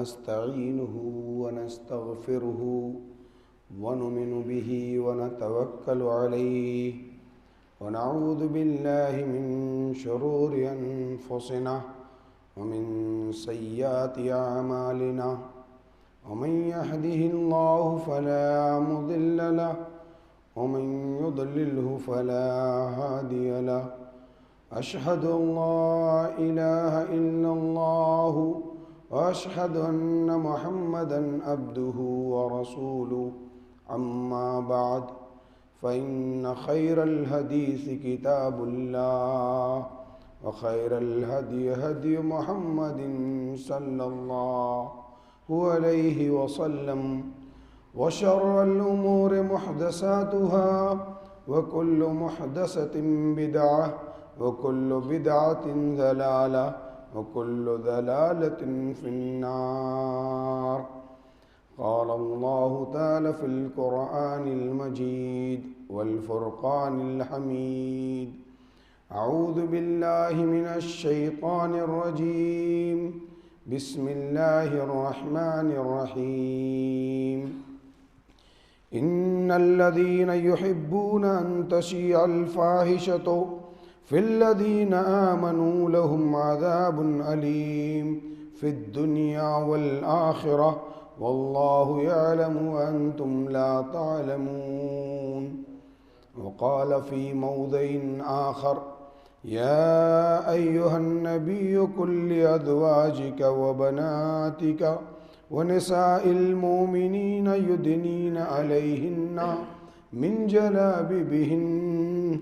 ونستعينه ونستغفره ونؤمن به ونتوكل عليه ونعوذ بالله من شرور أنفسنا ومن سيئات أعمالنا ومن يهده الله فلا مضل له ومن يضلله فلا هادي له أشهد أن لا إله إلا الله وأشهد أن محمدا عبده ورسوله أما بعد فإن خير الحديث كتاب الله وخير الهدي هدي محمد صلى الله عليه وسلم وشر الأمور محدثاتها وكل محدثة بدعة وكل بدعة ضلالة وكل ضلالة في النار. قال الله تعالى في القرآن المجيد والفرقان الحميد: أعوذ بالله من الشيطان الرجيم بسم الله الرحمن الرحيم. إن الذين يحبون أن تشيع الفاحشة في الذين آمنوا لهم عذاب أليم في الدنيا والآخرة والله يعلم وأنتم لا تعلمون. وقال في موضع آخر: يا أيها النبي قل لأزواجك وبناتك ونساء المؤمنين يدنين عليهن من جلابيبهن.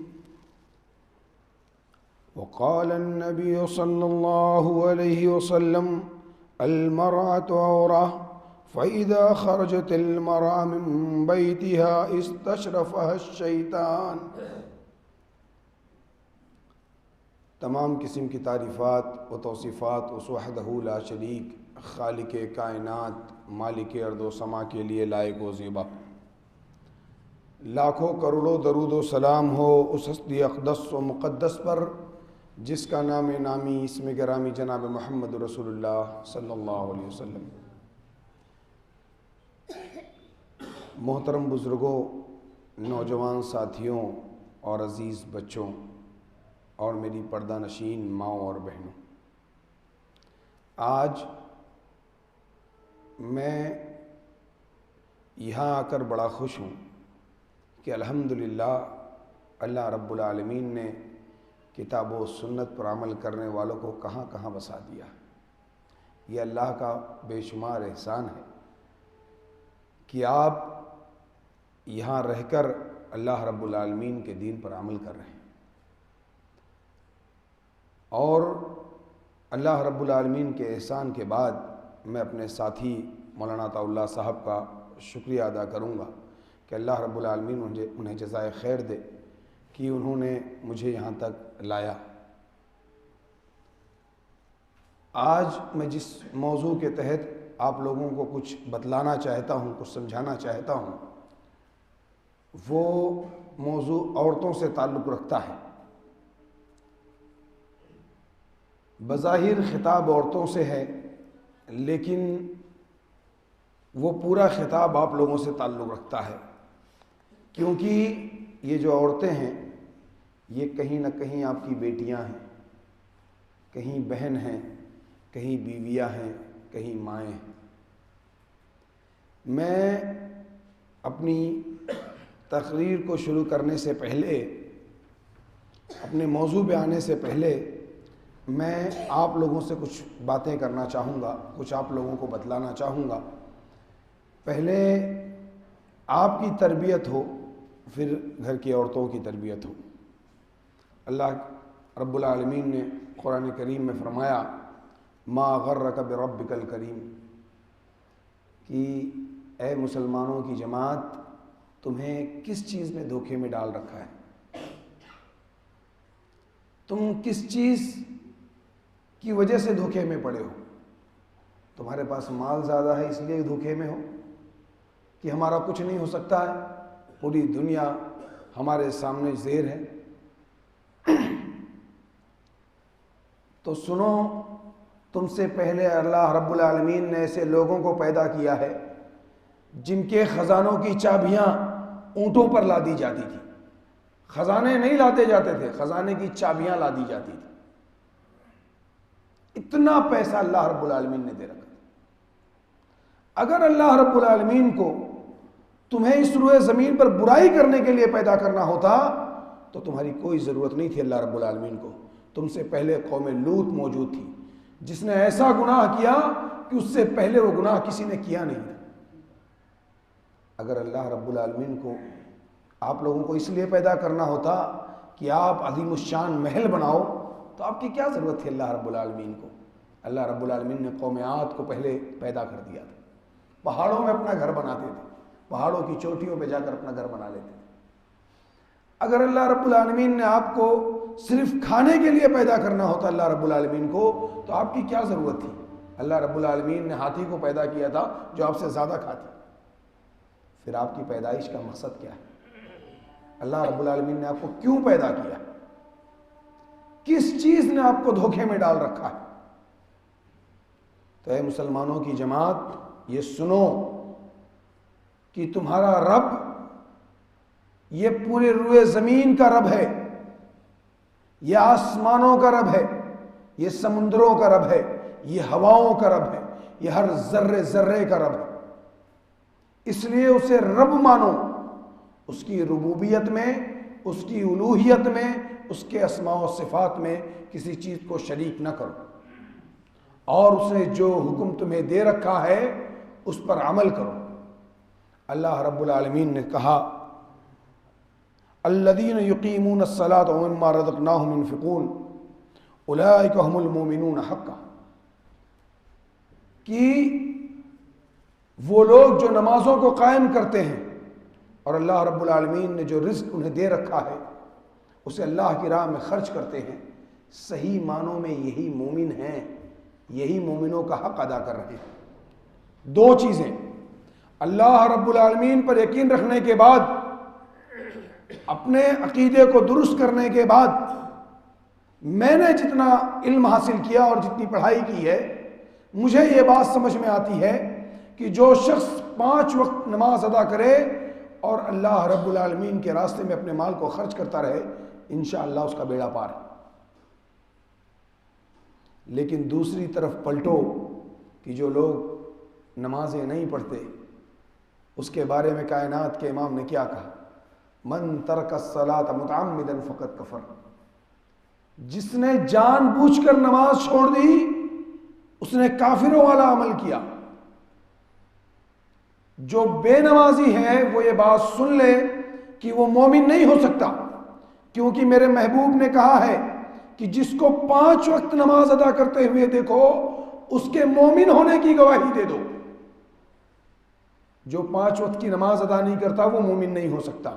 وقال النبي صلى الله عليه وسلم: المرأة عورة فإذا خرجت المرأة من بيتها استشرفها الشیطان. تمام قسم کی تعریفات و توصیفات اس وحدہ لا شریک خالق کائنات مالک ارض و سما کے لیے لائق و زیبا. لاکھوں کروڑوں درود و سلام ہو اس ہستی اقدس و مقدس پر جس کا نام نامی اسم گرامی جناب محمد رسول اللہ صلی اللہ علیہ وسلم. محترم بزرگوں، نوجوان ساتھیوں اور عزیز بچوں اور میری پردہ نشین ماؤں اور بہنوں، آج میں یہاں آ کر بڑا خوش ہوں کہ الحمدللہ اللہ رب العالمین نے کتاب و سنت پر عمل کرنے والوں کو کہاں کہاں بسا دیا. یہ اللہ کا بے شمار احسان ہے کہ آپ یہاں رہ کر اللہ رب العالمین کے دین پر عمل کر رہے ہیں. اور اللہ رب العالمین کے احسان کے بعد میں اپنے ساتھی مولانا عطاء اللہ صاحب کا شکریہ ادا کروں گا کہ اللہ رب العالمین انہیں جزائے خیر دے کہ انہوں نے مجھے یہاں تک لایا. آج میں جس موضوع کے تحت آپ لوگوں کو کچھ بتلانا چاہتا ہوں، کچھ سمجھانا چاہتا ہوں، وہ موضوع عورتوں سے تعلق رکھتا ہے. بظاہر خطاب عورتوں سے ہے، لیکن وہ پورا خطاب آپ لوگوں سے تعلق رکھتا ہے، کیونکہ یہ جو عورتیں ہیں یہ کہیں نہ کہیں آپ کی بیٹیاں ہیں، کہیں بہن ہیں، کہیں بیویاں ہیں، کہیں مائیں ہیں. میں اپنی تقریر کو شروع کرنے سے پہلے، اپنے موضوع پہ آنے سے پہلے میں آپ لوگوں سے کچھ باتیں کرنا چاہوں گا، کچھ آپ لوگوں کو بتلانا چاہوں گا. پہلے آپ کی تربیت ہو، پھر گھر کی عورتوں کی تربیت ہو. اللہ رب العالمین نے قرآن کریم میں فرمایا: ما غرک بربک الکریم، کہ اے مسلمانوں کی جماعت، تمہیں کس چیز نے دھوکے میں ڈال رکھا ہے؟ تم کس چیز کی وجہ سے دھوکے میں پڑے ہو؟ تمہارے پاس مال زیادہ ہے اس لیے دھوکے میں ہو کہ ہمارا کچھ نہیں ہو سکتا ہے، پوری دنیا ہمارے سامنے زیر ہے؟ تو سنو، تم سے پہلے اللہ رب العالمین نے ایسے لوگوں کو پیدا کیا ہے جن کے خزانوں کی چابیاں اونٹوں پر لا دی جاتی تھی. خزانے نہیں لاتے جاتے تھے، خزانے کی چابیاں لا دی جاتی تھی. اتنا پیسہ اللہ رب العالمین نے دے رکھا. اگر اللہ رب العالمین کو تمہیں اس روئے زمین پر برائی کرنے کے لیے پیدا کرنا ہوتا تو تمہاری کوئی ضرورت نہیں تھی اللہ رب العالمین کو. تم سے پہلے قوم لوط موجود تھی جس نے ایسا گناہ کیا کہ اس سے پہلے وہ گناہ کسی نے کیا نہیں. اگر اللہ رب العالمین کو آپ لوگوں کو اس لیے پیدا کرنا ہوتا کہ آپ عظیم الشان محل بناؤ تو آپ کی کیا ضرورت تھی اللہ رب العالمین کو. اللہ رب العالمین نے قوم عاد کو پہلے پیدا کر دیا تھا. پہاڑوں میں اپنا گھر بناتے تھے، پہاڑوں کی چوٹیوں پہ جا کر اپنا گھر بنا لیتے تھے. اگر اللہ رب العالمین نے آپ کو صرف کھانے کے لیے پیدا کرنا ہوتا اللہ رب العالمین کو تو آپ کی کیا ضرورت تھی. اللہ رب العالمین نے ہاتھی کو پیدا کیا تھا جو آپ سے زیادہ کھاتی. پھر آپ کی پیدائش کا مقصد کیا ہے؟ اللہ رب العالمین نے آپ کو کیوں پیدا کیا؟ کس چیز نے آپ کو دھوکے میں ڈال رکھا ہے؟ تو اے مسلمانوں کی جماعت، یہ سنو کہ تمہارا رب یہ پورے روئے زمین کا رب ہے، یہ آسمانوں کا رب ہے، یہ سمندروں کا رب ہے، یہ ہواؤں کا رب ہے، یہ ہر ذرے ذرے کا رب ہے. اس لیے اسے رب مانو. اس کی ربوبیت میں، اس کی الوہیت میں، اس کے اسماء و صفات میں کسی چیز کو شریک نہ کرو، اور اس نے جو حکم تمہیں دے رکھا ہے اس پر عمل کرو. اللہ رب العالمین نے کہا الذین یقیمون الصلاۃ ومما رزقناہم ينفقون اولئک هم المؤمنون حقا، کہ وہ لوگ جو نمازوں کو قائم کرتے ہیں اور اللہ رب العالمین نے جو رزق انہیں دے رکھا ہے اسے اللہ کی راہ میں خرچ کرتے ہیں، صحیح معنوں میں یہی مومن ہیں، یہی مومنوں کا حق ادا کر رہے ہیں. دو چیزیں، اللہ رب العالمین پر یقین رکھنے کے بعد، اپنے عقیدے کو درست کرنے کے بعد، میں نے جتنا علم حاصل کیا اور جتنی پڑھائی کی ہے مجھے یہ بات سمجھ میں آتی ہے کہ جو شخص 5 وقت نماز ادا کرے اور اللہ رب العالمین کے راستے میں اپنے مال کو خرچ کرتا رہے انشاءاللہ اس کا بیڑا پار ہے. لیکن دوسری طرف پلٹو کہ جو لوگ نمازیں نہیں پڑھتے اس کے بارے میں کائنات کے امام نے کیا کہا؟ من ترک الصلاۃ متعمدا فقد کفر. جس نے جان بوجھ کر نماز چھوڑ دی اس نے کافروں والا عمل کیا. جو بے نمازی ہے وہ یہ بات سن لے کہ وہ مومن نہیں ہو سکتا، کیونکہ میرے محبوب نے کہا ہے کہ جس کو 5 وقت نماز ادا کرتے ہوئے دیکھو اس کے مومن ہونے کی گواہی دے دو. جو 5 وقت کی نماز ادا نہیں کرتا وہ مومن نہیں ہو سکتا.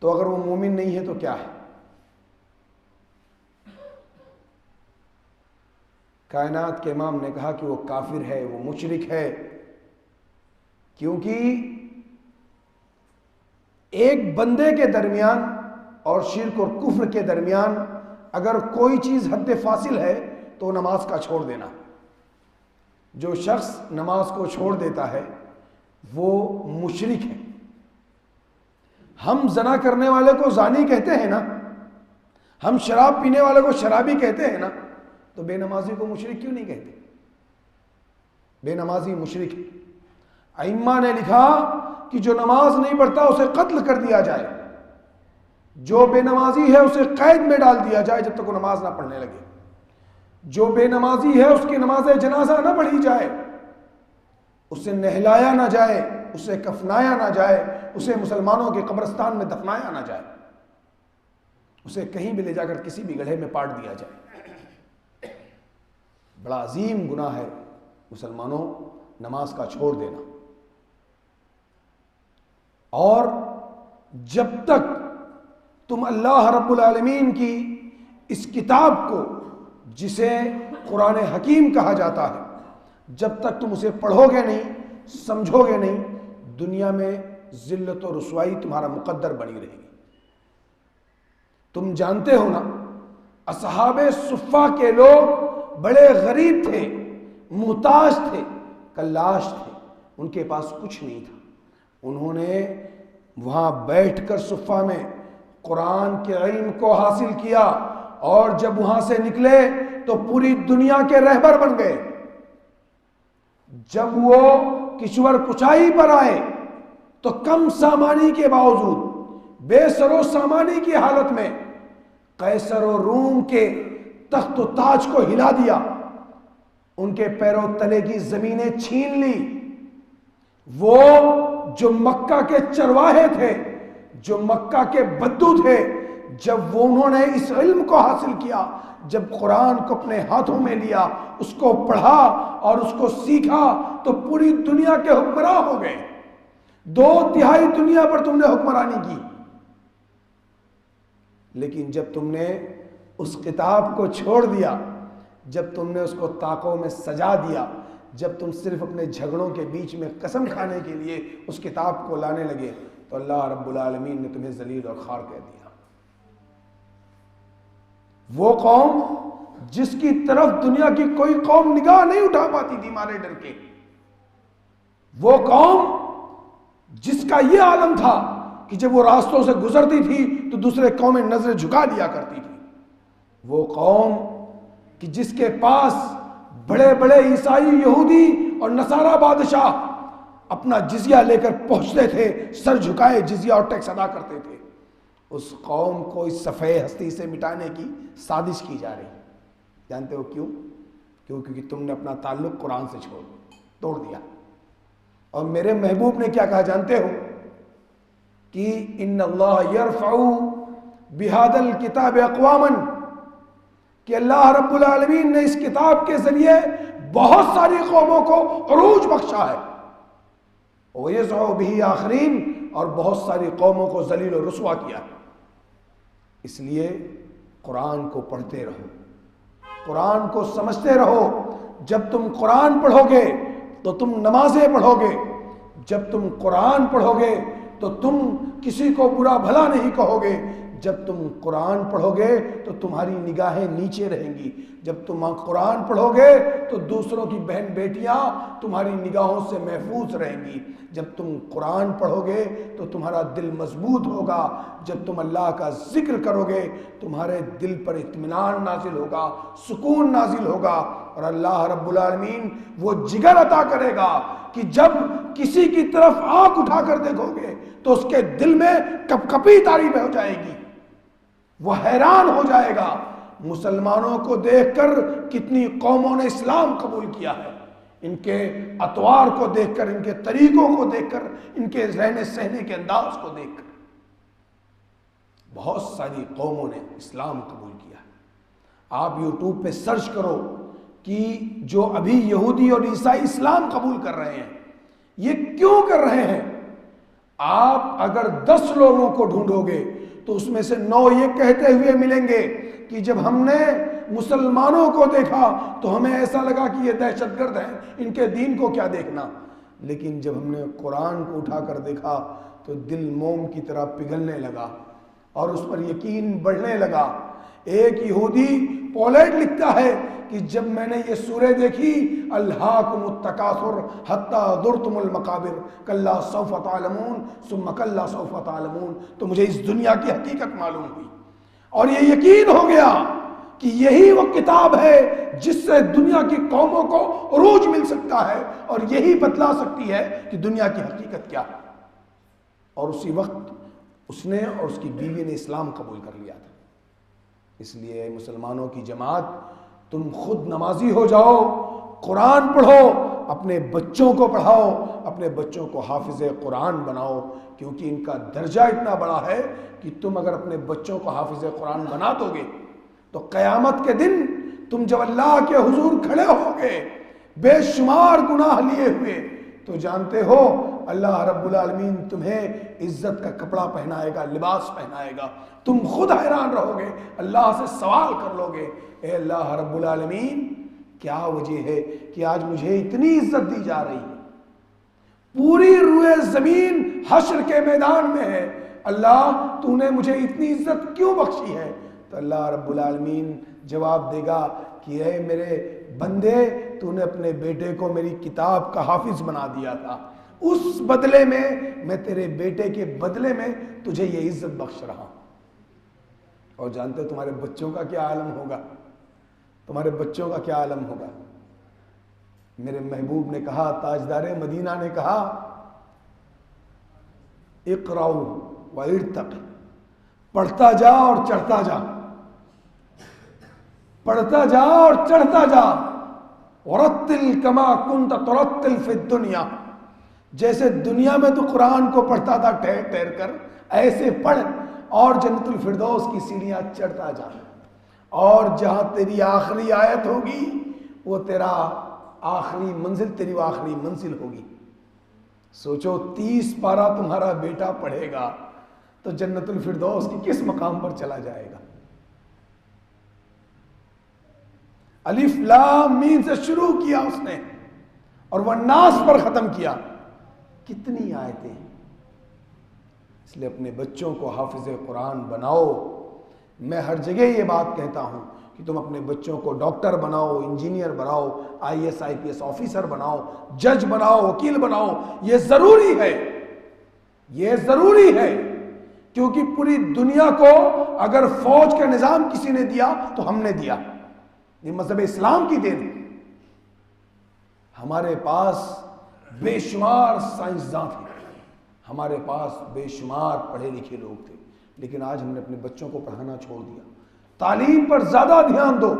تو اگر وہ مومن نہیں ہے تو کیا ہے؟ کائنات کے امام نے کہا کہ وہ کافر ہے، وہ مشرک ہے، کیونکہ ایک بندے کے درمیان اور شرک اور کفر کے درمیان اگر کوئی چیز حد فاصل ہے تو نماز کا چھوڑ دینا. جو شخص نماز کو چھوڑ دیتا ہے وہ مشرک ہے. ہم زنا کرنے والے کو زانی کہتے ہیں نا، ہم شراب پینے والے کو شرابی کہتے ہیں نا، تو بے نمازی کو مشرک کیوں نہیں کہتے؟ بے نمازی مشرک ہے. ائمہ نے لکھا کہ جو نماز نہیں پڑھتا اسے قتل کر دیا جائے، جو بے نمازی ہے اسے قید میں ڈال دیا جائے جب تک وہ نماز نہ پڑھنے لگے. جو بے نمازی ہے اس کی نماز جنازہ نہ پڑھی جائے، اسے نہلایا نہ جائے، اسے کفنایا نہ جائے، اسے مسلمانوں کے قبرستان میں دفنایا نہ جائے، اسے کہیں بھی لے جا کر کسی بھی گڑھے میں پاٹ دیا جائے. بڑا عظیم گناہ ہے مسلمانوں نماز کا چھوڑ دینا. اور جب تک تم اللہ رب العالمین کی اس کتاب کو جسے قرآن حکیم کہا جاتا ہے جب تک تم اسے پڑھو گے نہیں، سمجھو گے نہیں، دنیا میں ذلت و رسوائی تمہارا مقدر بنی رہے گی. تم جانتے ہو نا اصحاب صفہ کے لوگ بڑے غریب تھے، محتاج تھے، کلاش تھے، ان کے پاس کچھ نہیں تھا. انہوں نے وہاں بیٹھ کر صفہ میں قرآن کے علم کو حاصل کیا، اور جب وہاں سے نکلے تو پوری دنیا کے رہبر بن گئے. جب وہ کشور کچائی پر آئے تو کم سامانی کے باوجود، بے سر و سامانی کی حالت میں، قیصر و روم کے تخت و تاج کو ہلا دیا، ان کے پیروں تلے کی زمینیں چھین لی. وہ جو مکہ کے چرواہے تھے، جو مکہ کے بدو تھے، جب وہ انہوں نے اس علم کو حاصل کیا، جب قرآن کو اپنے ہاتھوں میں لیا، اس کو پڑھا اور اس کو سیکھا، تو پوری دنیا کے حکمراں ہو گئے. 2/3 دنیا پر تم نے حکمرانی کی. لیکن جب تم نے اس کتاب کو چھوڑ دیا، جب تم نے اس کو طاقوں میں سجا دیا، جب تم صرف اپنے جھگڑوں کے بیچ میں قسم کھانے کے لیے اس کتاب کو لانے لگے، تو اللہ رب العالمین نے تمہیں ذلیل اور خوار کہہ دیا. وہ قوم جس کی طرف دنیا کی کوئی قوم نگاہ نہیں اٹھا پاتی تھی مارے ڈر کے، وہ قوم جس کا یہ عالم تھا کہ جب وہ راستوں سے گزرتی تھی تو دوسرے قومیں نظریں جھکا دیا کرتی تھی، وہ قوم کہ جس کے پاس بڑے بڑے عیسائی، یہودی اور نصارہ بادشاہ اپنا جزیہ لے کر پہنچتے تھے، سر جھکائے جزیہ اور ٹیکس ادا کرتے تھے، اس قوم کو اس صفحے ہستی سے مٹانے کی سازش کی جا رہی. جانتے ہو کیوں؟ کیونکہ تم نے اپنا تعلق قرآن سے توڑ دیا. اور میرے محبوب نے کیا کہا جانتے ہو؟ کہ ان اللہ یرفع بہذا الکتاب اقواما، کہ اللہ رب العالمین نے اس کتاب کے ذریعے بہت ساری قوموں کو عروج بخشا ہے، وَيَزْعُ بِهِ آخرین، اور بہت ساری قوموں کو ذلیل و رسوا کیا ہے. اس لیے قرآن کو پڑھتے رہو، قرآن کو سمجھتے رہو. جب تم قرآن پڑھو گے تو تم نمازیں پڑھو گے، جب تم قرآن پڑھو گے تو تم کسی کو برا بھلا نہیں کہو گے، جب تم قرآن پڑھو گے تو تمہاری نگاہیں نیچے رہیں گی، جب تم قرآن پڑھو گے تو دوسروں کی بہن بیٹیاں تمہاری نگاہوں سے محفوظ رہیں گی، جب تم قرآن پڑھو گے تو تمہارا دل مضبوط ہوگا، جب تم اللہ کا ذکر کرو گے تمہارے دل پر اطمینان نازل ہوگا، سکون نازل ہوگا، اور اللہ رب العالمین وہ جگر عطا کرے گا کہ جب کسی کی طرف آنکھ اٹھا کر دیکھو گے تو اس کے دل میں کپ کپی طاری ہو جائے گی، وہ حیران ہو جائے گا. مسلمانوں کو دیکھ کر کتنی قوموں نے اسلام قبول کیا ہے، ان کے اطوار کو دیکھ کر، ان کے طریقوں کو دیکھ کر، ان کے رہنے سہنے کے انداز کو دیکھ کر بہت ساری قوموں نے اسلام قبول کیا ہے. آپ یوٹیوب پہ سرچ کرو کہ جو ابھی یہودی اور عیسائی اسلام قبول کر رہے ہیں یہ کیوں کر رہے ہیں. آپ اگر 10 لوگوں کو ڈھونڈو گے تو اس میں سے 9 یہ کہتے ہوئے ملیں گے کہ جب ہم نے مسلمانوں کو دیکھا تو ہمیں ایسا لگا کہ یہ دہشت گرد ہیں، ان کے دین کو کیا دیکھنا. لیکن جب ہم نے قرآن کو اٹھا کر دیکھا تو دل موم کی طرح پگھلنے لگا اور اس پر یقین بڑھنے لگا. ایک یہودی پولینڈ لکھتا ہے کہ جب میں نے یہ سورہ دیکھی، الہاکم التکاثر حتی زرتم المقابر کلا سوف تعلمون ثم کلا سوف تعلمون، تو مجھے اس دنیا کی حقیقت معلوم ہوئی اور یہ یقین ہو گیا کہ یہی وہ کتاب ہے جس سے دنیا کی قوموں کو عروج مل سکتا ہے اور یہی بتلا سکتی ہے کہ دنیا کی حقیقت کیا ہے. اور اسی وقت اس نے اور اس کی بیوی نے اسلام قبول کر لیا تھا. اس لیے مسلمانوں کی جماعت، تم خود نمازی ہو جاؤ، قرآن پڑھو، اپنے بچوں کو پڑھاؤ، اپنے بچوں کو حافظ قرآن بناؤ، کیونکہ ان کا درجہ اتنا بڑا ہے کہ تم اگر اپنے بچوں کو حافظ قرآن بنا دو گے تو قیامت کے دن تم جب اللہ کے حضور کھڑے ہو گے بے شمار گناہ لیے ہوئے تو جانتے ہو اللہ رب العالمین تمہیں عزت کا کپڑا پہنائے گا، لباس پہنائے گا. تم خود حیران رہو گے، اللہ سے سوال کر لو گے، اے اللہ رب العالمین کیا وجہ ہے کہ آج مجھے اتنی عزت دی جا رہی ہے؟ پوری روئے زمین حشر کے میدان میں ہے، اللہ تو نے مجھے اتنی عزت کیوں بخشی ہے؟ تو اللہ رب العالمین جواب دے گا کہ اے میرے بندے، تو نے اپنے بیٹے کو میری کتاب کا حافظ بنا دیا تھا، اس بدلے میں تیرے بیٹے کے بدلے میں تجھے یہ عزت بخش رہا ہوں۔ اور جانتے ہو تمہارے بچوں کا کیا عالم ہوگا؟ تمہارے بچوں کا کیا عالم ہوگا؟ میرے محبوب نے کہا، تاجدار مدینہ نے کہا، اقرؤ وارتق، پڑھتا جا اور چڑھتا جا، پڑھتا جا اور چڑھتا جا، ورتل کما کنت ترتل فی الدنیا، جیسے دنیا میں تو قرآن کو پڑھتا تھا ٹھہر ٹھہر کر، ایسے پڑھ اور جنت الفردوس کی سیڑھیاں چڑھتا جا، اور جہاں تیری آخری آیت ہوگی وہ تیرا آخری منزل، تیری وہ آخری منزل ہوگی۔ سوچو 30 پارہ تمہارا بیٹا پڑھے گا تو جنت الفردوس کی کس مقام پر چلا جائے گا؟ الف لام میم سے شروع کیا اس نے اور وہ ناس پر ختم کیا، کتنی آیتیں۔ اس لیے اپنے بچوں کو حافظ قرآن بناؤ۔ میں ہر جگہ یہ بات کہتا ہوں کہ تم اپنے بچوں کو ڈاکٹر بناؤ، انجینئر بناؤ، IAS IPS آفیسر بناؤ، جج بناؤ، وکیل بناؤ، یہ ضروری ہے، یہ ضروری ہے، کیونکہ پوری دنیا کو اگر فوج کا نظام کسی نے دیا تو ہم نے دیا، یہ مذہب اسلام کی دین ہے۔ ہمارے پاس بے شمار سائنسداں تھے، ہمارے پاس بے شمار پڑھے لکھے لوگ تھے، لیکن آج ہم نے اپنے بچوں کو پڑھانا چھوڑ دیا۔ تعلیم پر زیادہ دھیان دو،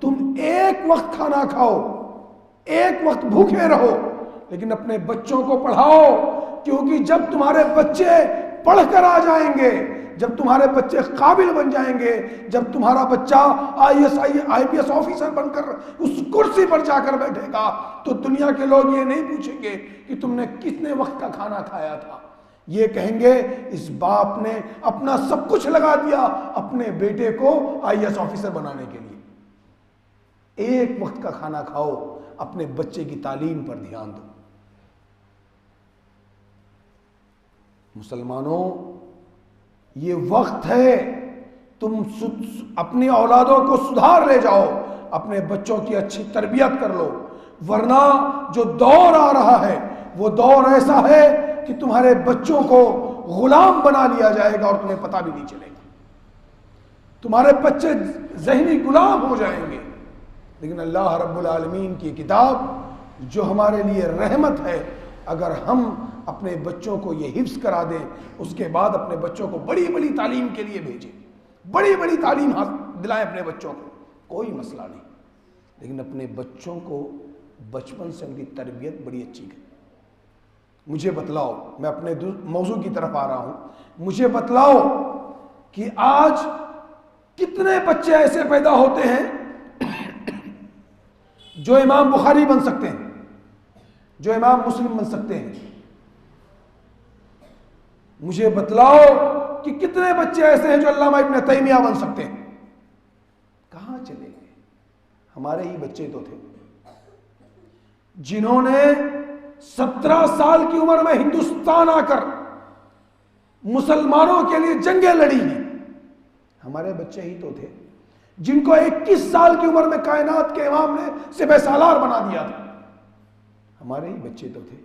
تم ایک وقت کھانا کھاؤ، ایک وقت بھوکے رہو، لیکن اپنے بچوں کو پڑھاؤ، کیونکہ جب تمہارے بچے پڑھ کر آ جائیں گے، جب تمہارے بچے قابل بن جائیں گے، جب تمہارا بچہ IAS IPS آفیسر بن کر اس کرسی پر جا کر بیٹھے گا تو دنیا کے لوگ یہ نہیں پوچھیں گے کہ تم نے کتنے وقت کا کھانا کھایا تھا، یہ کہیں گے اس باپ نے اپنا سب کچھ لگا دیا اپنے بیٹے کو IAS آفیسر بنانے کے لیے۔ ایک وقت کا کھانا کھاؤ، اپنے بچے کی تعلیم پر دھیان دو۔ مسلمانوں، یہ وقت ہے تم اپنی اولادوں کو سدھار لے جاؤ، اپنے بچوں کی اچھی تربیت کر لو، ورنہ جو دور آ رہا ہے وہ دور ایسا ہے کہ تمہارے بچوں کو غلام بنا لیا جائے گا اور تمہیں پتہ بھی نہیں چلے گا، تمہارے بچے ذہنی غلام ہو جائیں گے۔ لیکن اللہ رب العالمین کی کتاب جو ہمارے لیے رحمت ہے، اگر ہم اپنے بچوں کو یہ حفظ کرا دیں، اس کے بعد اپنے بچوں کو بڑی بڑی تعلیم کے لیے بھیجیں، بڑی بڑی تعلیم دلائیں اپنے بچوں کو، کوئی مسئلہ نہیں، لیکن اپنے بچوں کو بچپن سے ان کی تربیت بڑی اچھی کریں۔ مجھے بتلاؤ، میں اپنے موضوع کی طرف آ رہا ہوں، مجھے بتلاؤ کہ آج کتنے بچے ایسے پیدا ہوتے ہیں جو امام بخاری بن سکتے ہیں، جو امام مسلم بن سکتے ہیں؟ مجھے بتلاؤ کہ کتنے بچے ایسے ہیں جو علامہ ابن تیمیہ بن سکتے ہیں؟ کہاں چلے گئے؟ ہمارے ہی بچے تو تھے جنہوں نے 17 سال کی عمر میں ہندوستان آ کر مسلمانوں کے لیے جنگیں لڑی ہیں، ہمارے بچے ہی تو تھے جن کو 21 سال کی عمر میں کائنات کے امام نے سپہ سالار بنا دیا تھا، ہمارے ہی بچے تو تھے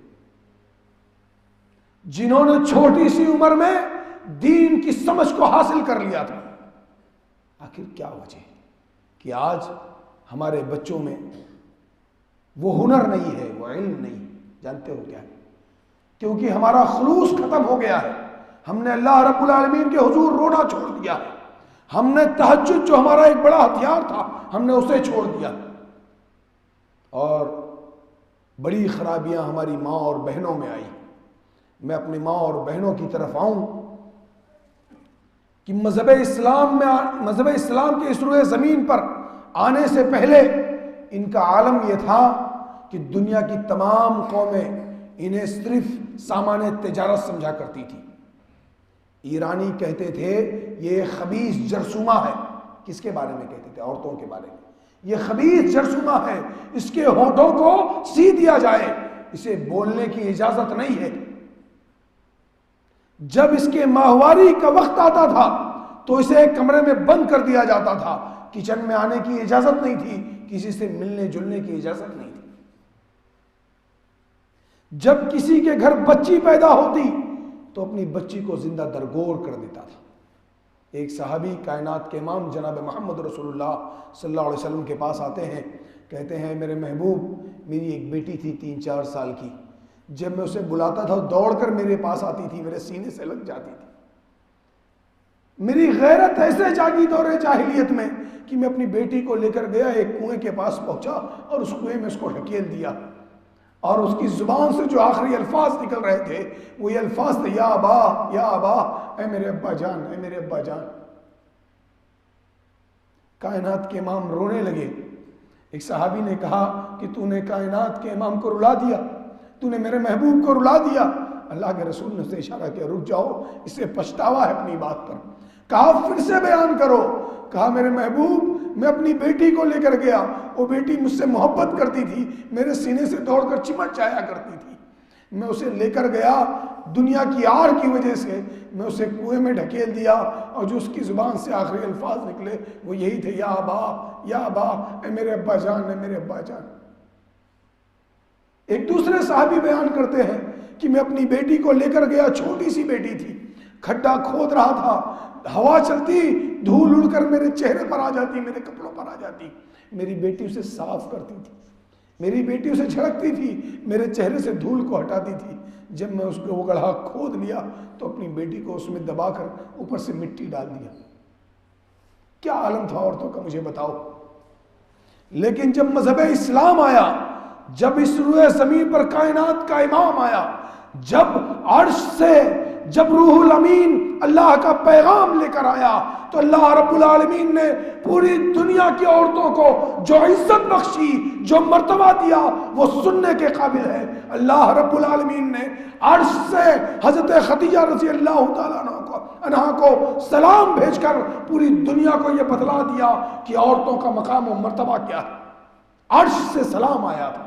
جنہوں نے چھوٹی سی عمر میں دین کی سمجھ کو حاصل کر لیا تھا۔ آخر کیا وجہ کہ آج ہمارے بچوں میں وہ ہنر نہیں ہے، وہ علم نہیں؟ جانتے ہو کیا ہے؟ کیونکہ ہمارا خلوص ختم ہو گیا ہے، ہم نے اللہ رب العالمین کے حضور رونا چھوڑ دیا ہے، ہم نے تہجد جو ہمارا ایک بڑا ہتھیار تھا ہم نے اسے چھوڑ دیا، اور بڑی خرابیاں ہماری ماں اور بہنوں میں آئی۔ میں اپنی ماں اور بہنوں کی طرف آؤں کہ مذہب اسلام کے اس روئے زمین پر آنے سے پہلے ان کا عالم یہ تھا کہ دنیا کی تمام قومیں انہیں صرف سامان تجارت سمجھا کرتی تھی۔ ایرانی کہتے تھے یہ خبیث جرثومہ ہے، کس کے بارے میں کہتے تھے؟ عورتوں کے بارے میں، یہ خبیث جرثومہ ہے، اس کے ہونٹوں کو سی دیا جائے، اسے بولنے کی اجازت نہیں ہے۔ جب اس کے ماہواری کا وقت آتا تھا تو اسے ایک کمرے میں بند کر دیا جاتا تھا، کچن میں آنے کی اجازت نہیں تھی، کسی سے ملنے جلنے کی اجازت نہیں تھی۔ جب کسی کے گھر بچی پیدا ہوتی تو اپنی بچی کو زندہ درگور کر دیتا تھا۔ ایک صحابی کائنات کے امام جناب محمد رسول اللہ صلی اللہ علیہ وسلم کے پاس آتے ہیں، کہتے ہیں میرے محبوب، میری ایک بیٹی تھی 3-4 سال کی، جب میں اسے بلاتا تھا دوڑ کر میرے پاس آتی تھی، میرے سینے سے لگ جاتی تھی۔ میری غیرت ایسے جاگی دور جاہلیت میں کہ میں اپنی بیٹی کو لے کر گیا، ایک کنویں کے پاس پہنچا اور اس کنویں میں اس کو ڈھکیل دیا، اور اس کی زبان سے جو آخری الفاظ نکل رہے تھے وہ یہ الفاظ تھے، یا ابا یا ابا، اے میرے ابا جان، اے میرے ابا جان۔ کائنات کے امام رونے لگے۔ ایک صحابی نے کہا کہ تو نے کائنات کے امام کو رلا دیا، تو نے میرے محبوب کو رلا دیا۔ اللہ کے رسول نے اسے اشارہ کیا، رک جاؤ، اسے پچھتاوا ہے اپنی بات پر۔ کہا پھر سے بیان کرو۔ کہا میرے محبوب، میں اپنی بیٹی کو لے کر گیا، وہ بیٹی مجھ سے محبت کرتی تھی، میرے سینے سے دوڑ کر چمٹ جایا کرتی تھی، میں اسے لے کر گیا، دنیا کی آڑ کی وجہ سے میں اسے کنویں میں ڈھکیل دیا، اور جو اس کی زبان سے آخری الفاظ نکلے وہ یہی تھے، یا ابا یا ابا، اے میرے ابا جان، اے میرے ابا جان۔ ایک دوسرے صحابی بیان کرتے ہیں کہ میں اپنی بیٹی کو لے کر گیا، چھوٹی سی بیٹی تھی، کھڈا کھود رہا تھا، ہوا چلتی، دھول اڑ کر میرے چہرے پر آ جاتی، میرے کپڑوں پر آ جاتی، میری بیٹی اسے صاف کرتی تھی، میری بیٹی اسے جھڑکتی تھی، میرے چہرے سے دھول کو ہٹاتی تھی۔ جب میں اس کو وہ گڑھا کھود لیا تو اپنی بیٹی کو اس میں دبا کر اوپر سے مٹی ڈال دیا۔ کیا عالم تھا عورتوں کا، مجھے بتاؤ۔ لیکن جب مذہب اسلام آیا، جب اس روئے زمین پر کائنات کا امام آیا، جب عرش سے جب روح الامین اللہ کا پیغام لے کر آیا، تو اللہ رب العالمین نے پوری دنیا کی عورتوں کو جو عزت بخشی، جو مرتبہ دیا، وہ سننے کے قابل ہے۔ اللہ رب العالمین نے عرش سے حضرت خدیجہ رضی اللہ تعالیٰ عنہا کو سلام بھیج کر پوری دنیا کو یہ بتلا دیا کہ عورتوں کا مقام و مرتبہ کیا ہے۔ عرش سے سلام آیا تھا۔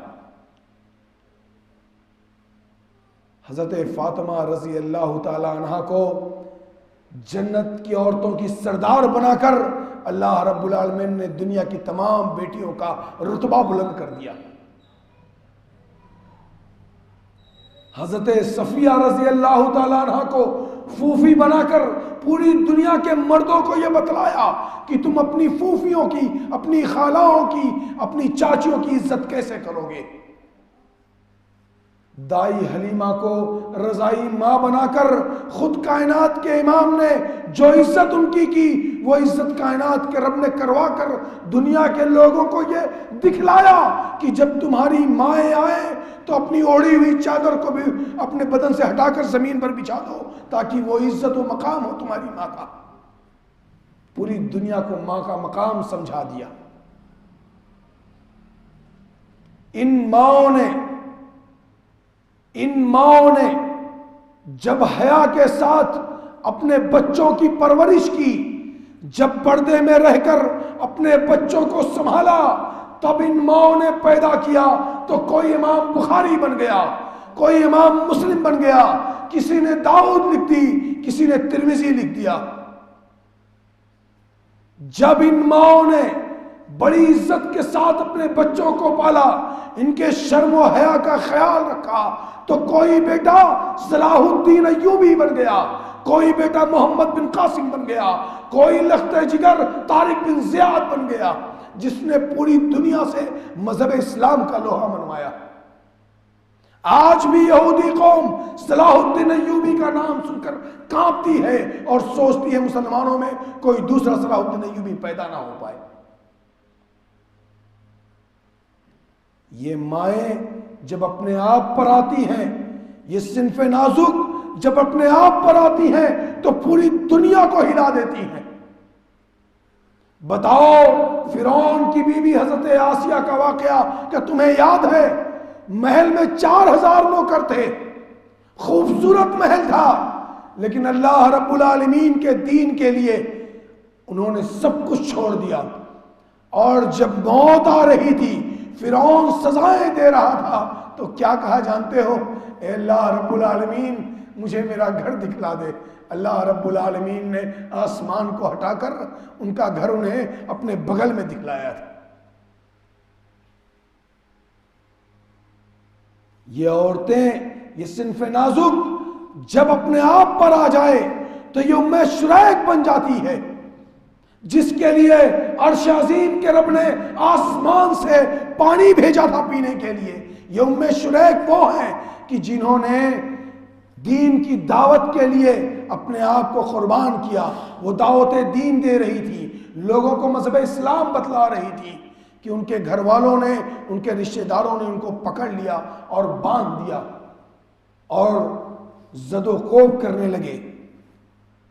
حضرت فاطمہ رضی اللہ تعالی عنہ کو جنت کی عورتوں کی سردار بنا کر اللہ رب العالمین نے دنیا کی تمام بیٹیوں کا رتبہ بلند کر دیا۔ حضرت صفیہ رضی اللہ تعالی عنہ کو پھوپھی بنا کر پوری دنیا کے مردوں کو یہ بتلایا کہ تم اپنی پھوپھیوں کی، اپنی خالاؤں کی، اپنی چاچیوں کی عزت کیسے کرو گے۔ دائی حلیمہ کو رضائی ماں بنا کر خود کائنات کے امام نے جو عزت ان کی وہ عزت کائنات کے رب نے کروا کر دنیا کے لوگوں کو یہ دکھلایا کہ جب تمہاری مائیں آئیں تو اپنی اوڑھی ہوئی چادر کو بھی اپنے بدن سے ہٹا کر زمین پر بچھا دو، تاکہ وہ عزت و مقام ہو تمہاری ماں کا۔ پوری دنیا کو ماں کا مقام سمجھا دیا۔ ان ماؤں نے جب حیا کے ساتھ اپنے بچوں کی پرورش کی، جب پردے میں رہ کر اپنے بچوں کو سنبھالا، تب ان ماؤں نے پیدا کیا تو کوئی امام بخاری بن گیا، کوئی امام مسلم بن گیا، کسی نے داؤد لکھ دی، کسی نے ترمذی لکھ دیا۔ جب ان ماؤں نے بڑی عزت کے ساتھ اپنے بچوں کو پالا، ان کے شرم و حیا کا خیال رکھا، تو کوئی بیٹا صلاح الدین ایوبی بن گیا، کوئی بیٹا محمد بن قاسم بن گیا، کوئی لخت جگر طارق بن زیاد بن گیا، جس نے پوری دنیا سے مذہب اسلام کا لوہا منوایا۔ آج بھی یہودی قوم صلاح الدین ایوبی کا نام سن کر کانپتی ہے اور سوچتی ہے مسلمانوں میں کوئی دوسرا صلاح الدین ایوبی پیدا نہ ہو پائے۔ یہ مائیں جب اپنے آپ پر آتی ہیں، یہ صنف نازک جب اپنے آپ پر آتی ہیں تو پوری دنیا کو ہلا دیتی ہیں۔ بتاؤ فرعون کی بیوی حضرت آسیہ کا واقعہ کیا تمہیں یاد ہے؟ محل میں 4000 نوکر تھے، خوبصورت محل تھا، لیکن اللہ رب العالمین کے دین کے لیے انہوں نے سب کچھ چھوڑ دیا، اور جب موت آ رہی تھی، فرعون سزائیں دے رہا تھا، تو کیا کہا جانتے ہو؟ اے اللہ رب العالمین، مجھے میرا گھر دکھلا دے۔ اللہ رب العالمین نے آسمان کو ہٹا کر ان کا گھر انہیں اپنے بغل میں دکھلایا تھا۔ یہ عورتیں، یہ صنف نازک جب اپنے آپ پر آ جائے تو یہ ام شریک بن جاتی ہے، جس کے لیے عرش عظیم کے رب نے آسمان سے پانی بھیجا تھا پینے کے لیے۔ یہ ام شریک وہ ہیں کہ جنہوں نے دین کی دعوت کے لیے اپنے آپ کو قربان کیا۔ وہ دعوت دین دے رہی تھی، لوگوں کو مذہب اسلام بتلا رہی تھی کہ ان کے گھر والوں نے، ان کے رشتہ داروں نے ان کو پکڑ لیا اور باندھ دیا اور زد و کوب کرنے لگے،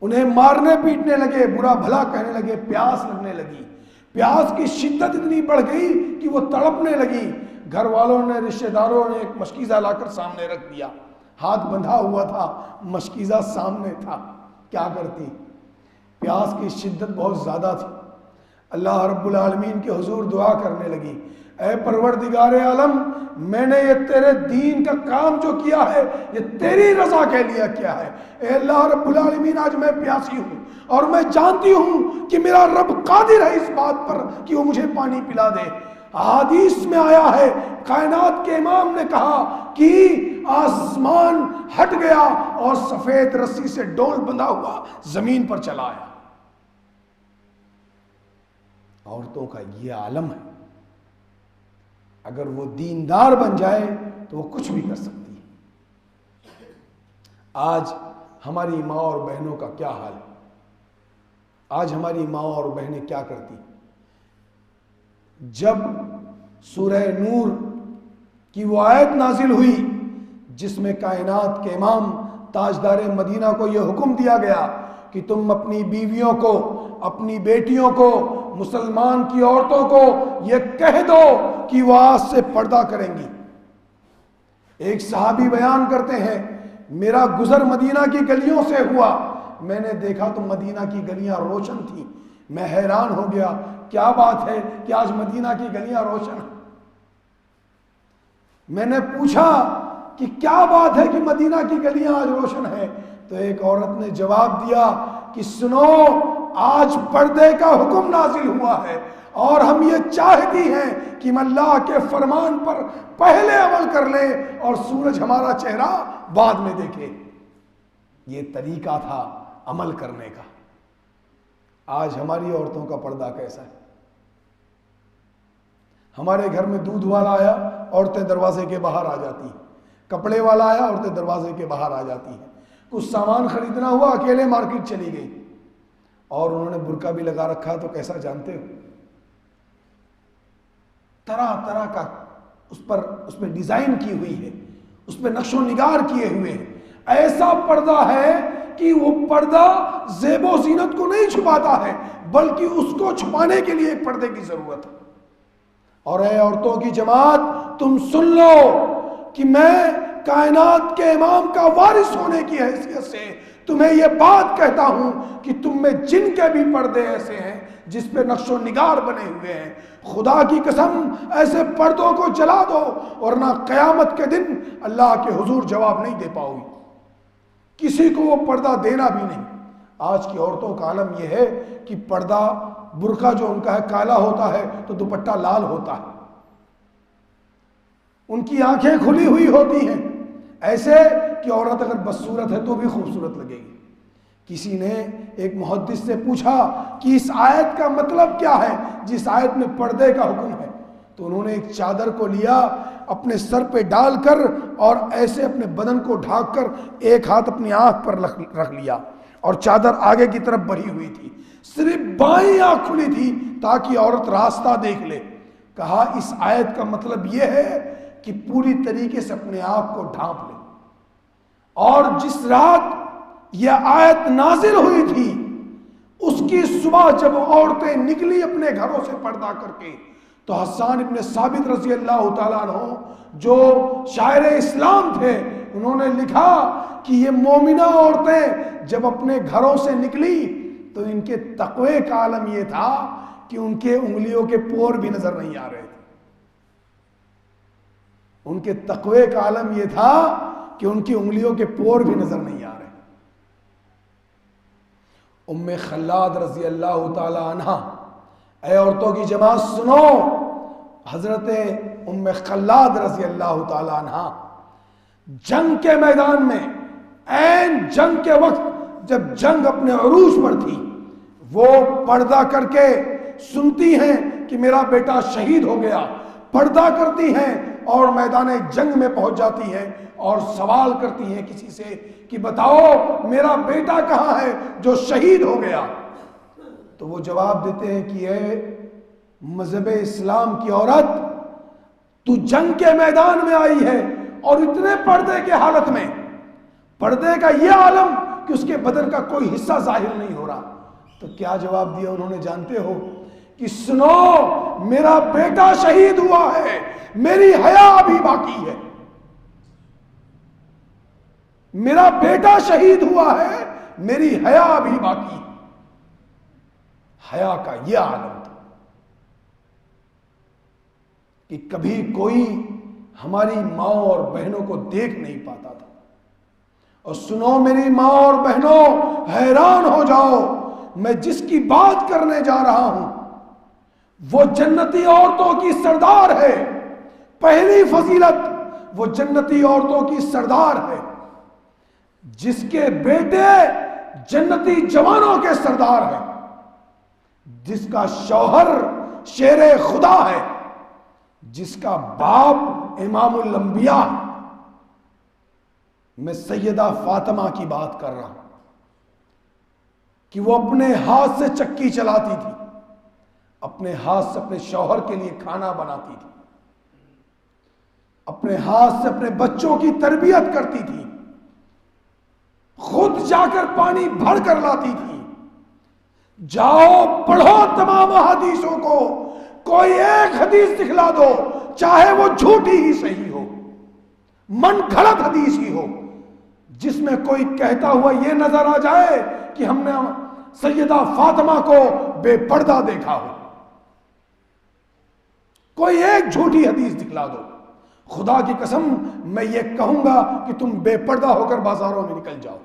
انہیں مارنے پیٹنے لگے، برا بھلا کہنے لگے، پیاس لگنے لگی، پیاس کی شدت اتنی بڑھ گئی کہ وہ تڑپنے لگی۔ گھر والوں نے، رشتہ داروں نے ایک مشکیزہ لا کر سامنے رکھ دیا، ہاتھ بندھا ہوا تھا، مشکیزہ سامنے تھا، کیا کرتی؟ پیاس کی شدت بہت زیادہ تھی۔ اللہ رب العالمین کے حضور دعا کرنے لگی، اے پروردگار عالم، میں نے یہ تیرے دین کا کام جو کیا ہے یہ تیری رضا کے لیے کیا ہے۔ اے اللہ رب العالمین، آج میں پیاسی ہوں اور میں جانتی ہوں کہ میرا رب قادر ہے اس بات پر کہ وہ مجھے پانی پلا دے۔ حدیث میں آیا ہے، کائنات کے امام نے کہا کہ آسمان ہٹ گیا اور سفید رسی سے ڈول بندھا ہوا زمین پر چلا آیا۔ عورتوں کا یہ عالم ہے، اگر وہ دیندار بن جائے تو وہ کچھ بھی کر سکتی ہے۔ آج ہماری ماں اور بہنوں کا کیا حال ہے؟ آج ہماری ماں اور بہنیں کیا کرتی؟ جب سورہ نور کی وہ آیت نازل ہوئی جس میں کائنات کے امام تاجدار مدینہ کو یہ حکم دیا گیا کہ تم اپنی بیویوں کو، اپنی بیٹیوں کو، مسلمان کی عورتوں کو یہ کہہ دو کہ وہ آج سے پردہ کریں گی۔ ایک صحابی بیان کرتے ہیں، میرا گزر مدینہ کی گلیوں سے ہوا، میں نے دیکھا تو مدینہ کی گلیاں روشن تھیں، میں حیران ہو گیا، کیا بات ہے کہ آج مدینہ کی گلیاں روشن ہیں؟ میں نے پوچھا کہ کیا بات ہے کہ مدینہ کی گلیاں آج روشن ہیں؟ تو ایک عورت نے جواب دیا کہ سنو، آج پردے کا حکم نازل ہوا ہے اور ہم یہ چاہتی ہیں کہ ہم اللہ کے فرمان پر پہلے عمل کر لیں اور سورج ہمارا چہرہ بعد میں دیکھے۔ یہ طریقہ تھا عمل کرنے کا۔ آج ہماری عورتوں کا پردہ کیسا ہے؟ ہمارے گھر میں دودھ والا آیا، عورتیں دروازے کے باہر آ جاتی ہیں، کپڑے والا آیا، عورتیں دروازے کے باہر آ جاتی ہیں، کچھ سامان خریدنا ہوا، اکیلے مارکیٹ چلی گئی، اور انہوں نے برقع بھی لگا رکھا تو کیسا جانتے ہو؟ طرح طرح کا اس پہ ڈیزائن کی ہوئی ہے، اس پہ نقش و نگار کیے ہوئے ہیں۔ ایسا پردہ ہے کہ وہ پردہ زیب و زینت کو نہیں چھپاتا ہے، بلکہ اس کو چھپانے کے لیے ایک پردے کی ضرورت ہے۔ اور اے عورتوں کی جماعت، تم سن لو کہ میں کائنات کے امام کا وارث ہونے کی حیثیت سے تمہیں یہ بات کہتا ہوں کہ تم میں جن کے بھی پردے ایسے ہیں جس پہ نقش و نگار بنے ہوئے ہیں، خدا کی قسم ایسے پردوں کو جلا دو، ورنہ قیامت کے دن اللہ کے حضور جواب نہیں دے پاؤ گی، کسی کو وہ پردہ دینا بھی نہیں۔ آج کی عورتوں کا عالم یہ ہے کہ پردہ، برقع جو ان کا ہے کالا ہوتا ہے تو دوپٹہ لال ہوتا ہے، ان کی آنکھیں کھلی ہوئی ہوتی ہیں، ایسے کہ عورت اگر بدصورت ہے تو بھی خوبصورت لگے گی۔ کسی نے ایک محدث سے پوچھا کہ اس آیت کا مطلب کیا ہے جس آیت میں پردے کا حکم ہے؟ تو انہوں نے ایک چادر کو لیا، اپنے سر پہ ڈال کر اور ایسے اپنے بدن کو ڈھانک کر ایک ہاتھ اپنی آنکھ پر رکھ لیا، اور چادر آگے کی طرف بڑھی ہوئی تھی، صرف بائیں آنکھ کھلی تھی تاکہ عورت راستہ دیکھ لے۔ کہا اس آیت کا مطلب یہ ہے کہ پوری طریقے سے اپنے آپ کو ڈھانپ لے۔ اور جس رات یہ آیت نازل ہوئی تھی اس کی صبح جب عورتیں نکلی اپنے گھروں سے پردہ کر کے، تو حسان ابن ثابت رضی اللہ تعالیٰ عنہ جو شاعر اسلام تھے، انہوں نے لکھا کہ یہ مومنہ عورتیں جب اپنے گھروں سے نکلی تو ان کے تقوی کا عالم یہ تھا کہ ان کے انگلیوں کے پور بھی نظر نہیں آ رہے تھے۔ ان کے تقوی کا عالم یہ تھا کہ ان کی انگلیوں کے پور بھی نظر نہیں آ رہے. ام خلاد رضی اللہ تعالی عنہ، اے عورتوں کی جماعت سنو، حضرت ام خلاد رضی اللہ تعالی عنہ جنگ کے میدان میں، عین جنگ کے وقت جب جنگ اپنے عروج پر تھی، وہ پردہ کر کے سنتی ہیں کہ میرا بیٹا شہید ہو گیا، پردہ کرتی ہیں اور میدان جنگ میں پہنچ جاتی ہیں اور سوال کرتی ہیں کسی سے کہ بتاؤ میرا بیٹا کہاں ہے جو شہید ہو گیا. تو وہ جواب دیتے ہیں کہ اے مذہب اسلام کی عورت، تو جنگ کے میدان میں آئی ہے اور اتنے پردے کے حالت میں، پردے کا یہ عالم کہ اس کے بدن کا کوئی حصہ ظاہر نہیں ہو رہا. تو کیا جواب دیا انہوں نے جانتے ہو؟ کہ سنو، میرا بیٹا شہید ہوا ہے، میری حیا ابھی باقی ہے. میرا بیٹا شہید ہوا ہے، میری حیا ابھی باقی ہے. حیا کا یہ عالم تھا کہ کبھی کوئی ہماری ماں اور بہنوں کو دیکھ نہیں پاتا تھا. اور سنو میری ماں اور بہنوں، حیران ہو جاؤ، میں جس کی بات کرنے جا رہا ہوں وہ جنتی عورتوں کی سردار ہے. پہلی فضیلت، وہ جنتی عورتوں کی سردار ہے جس کے بیٹے جنتی جوانوں کے سردار ہیں، جس کا شوہر شیر خدا ہے، جس کا باپ امام الانبیاء. میں سیدہ فاطمہ کی بات کر رہا ہوں کہ وہ اپنے ہاتھ سے چکی چلاتی تھی، اپنے ہاتھ سے اپنے شوہر کے لیے کھانا بناتی تھی، اپنے ہاتھ سے اپنے بچوں کی تربیت کرتی تھی، خود جا کر پانی بھر کر لاتی تھی. جاؤ پڑھو تمام حدیثوں کو، کوئی ایک حدیث دکھلا دو، چاہے وہ جھوٹی ہی صحیح ہو، من گھڑت حدیث ہی ہو، جس میں کوئی کہتا ہوا یہ نظر آ جائے کہ ہم نے سیدہ فاطمہ کو بے پردہ دیکھا ہو. کوئی ایک جھوٹی حدیث دکھلا دو، خدا کی قسم میں یہ کہوں گا کہ تم بے پردہ ہو کر بازاروں میں نکل جاؤ.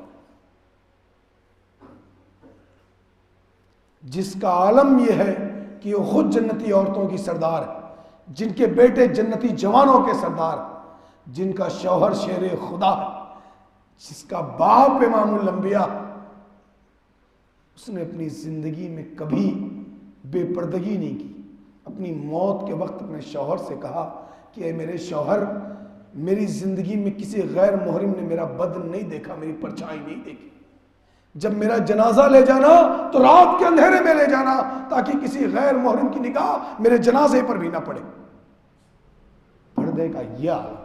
جس کا عالم یہ ہے کہ وہ خود جنتی عورتوں کی سردار ہے، جن کے بیٹے جنتی جوانوں کے سردار، جن کا شوہر شیر خدا ہے، جس کا باپ امام الانبیاء. اس نے اپنی زندگی میں کبھی بے پردگی نہیں کی. اپنی موت کے وقت اپنے شوہر سے کہا کہ اے میرے شوہر، میری زندگی میں کسی غیر محرم نے میرا بدن نہیں دیکھا، میری پرچھائی نہیں دیکھی. جب میرا جنازہ لے جانا تو رات کے اندھیرے میں لے جانا تاکہ کسی غیر محرم کی نگاہ میرے جنازے پر بھی نہ پڑے. پردے کا یہ عالم.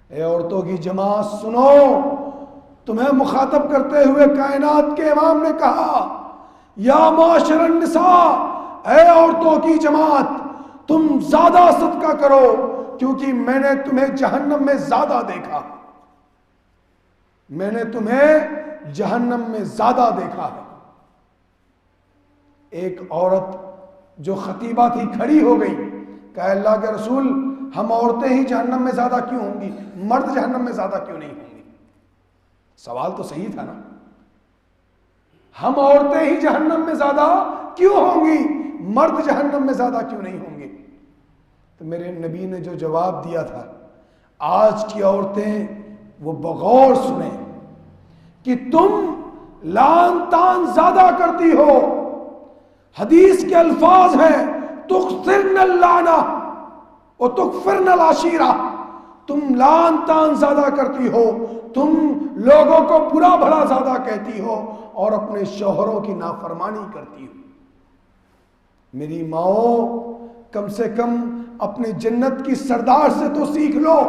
اے عورتوں کی جماعت سنو، تمہیں مخاطب کرتے ہوئے کائنات کے امام نے کہا یا معاشر النساء، اے عورتوں کی جماعت تم زیادہ صدقہ کرو کیونکہ میں نے تمہیں جہنم میں زیادہ دیکھا. میں نے تمہیں جہنم میں زیادہ دیکھا ہے. ایک عورت جو خطیبہ تھی کھڑی ہو گئی، کہا اللہ کے رسول، ہم عورتیں ہی جہنم میں زیادہ کیوں ہوں گی، مرد جہنم میں زیادہ کیوں نہیں ہوں گی؟ سوال تو صحیح تھا نا، ہم عورتیں ہی جہنم میں زیادہ کیوں ہوں گی، مرد جہنم میں زیادہ کیوں نہیں ہوں گے؟ تو میرے نبی نے جو جواب دیا تھا، آج کی عورتیں وہ بغور سنیں کہ تم لان تان زیادہ کرتی ہو. حدیث کے الفاظ ہیں تکثرن اللعنہ و تکفرن العشیرہ. تم لان تان زیادہ کرتی ہو، تم لوگوں کو برا بھلا زیادہ کہتی ہو اور اپنے شوہروں کی نافرمانی کرتی ہو. میری ماؤں، کم سے کم اپنے جنت کی سردار سے تو سیکھ لو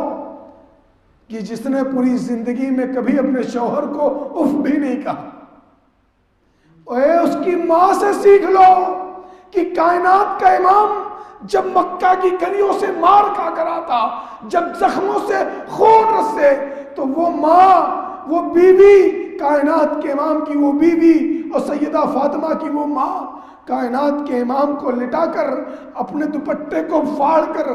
کہ جس نے پوری زندگی میں کبھی اپنے شوہر کو اف بھی نہیں کہا. اے اس کی ماں سے سیکھ لو کہ کائنات کا امام جب مکہ کی گلیوں سے مار کھا کر آتا، جب زخموں سے خون رسے، تو وہ ماں، وہ بیوی، کائنات کے امام کی وہ بیوی اور سیدہ فاطمہ کی وہ ماں کائنات کے امام کو لٹا کر اپنے دوپٹے کو پھاڑ کر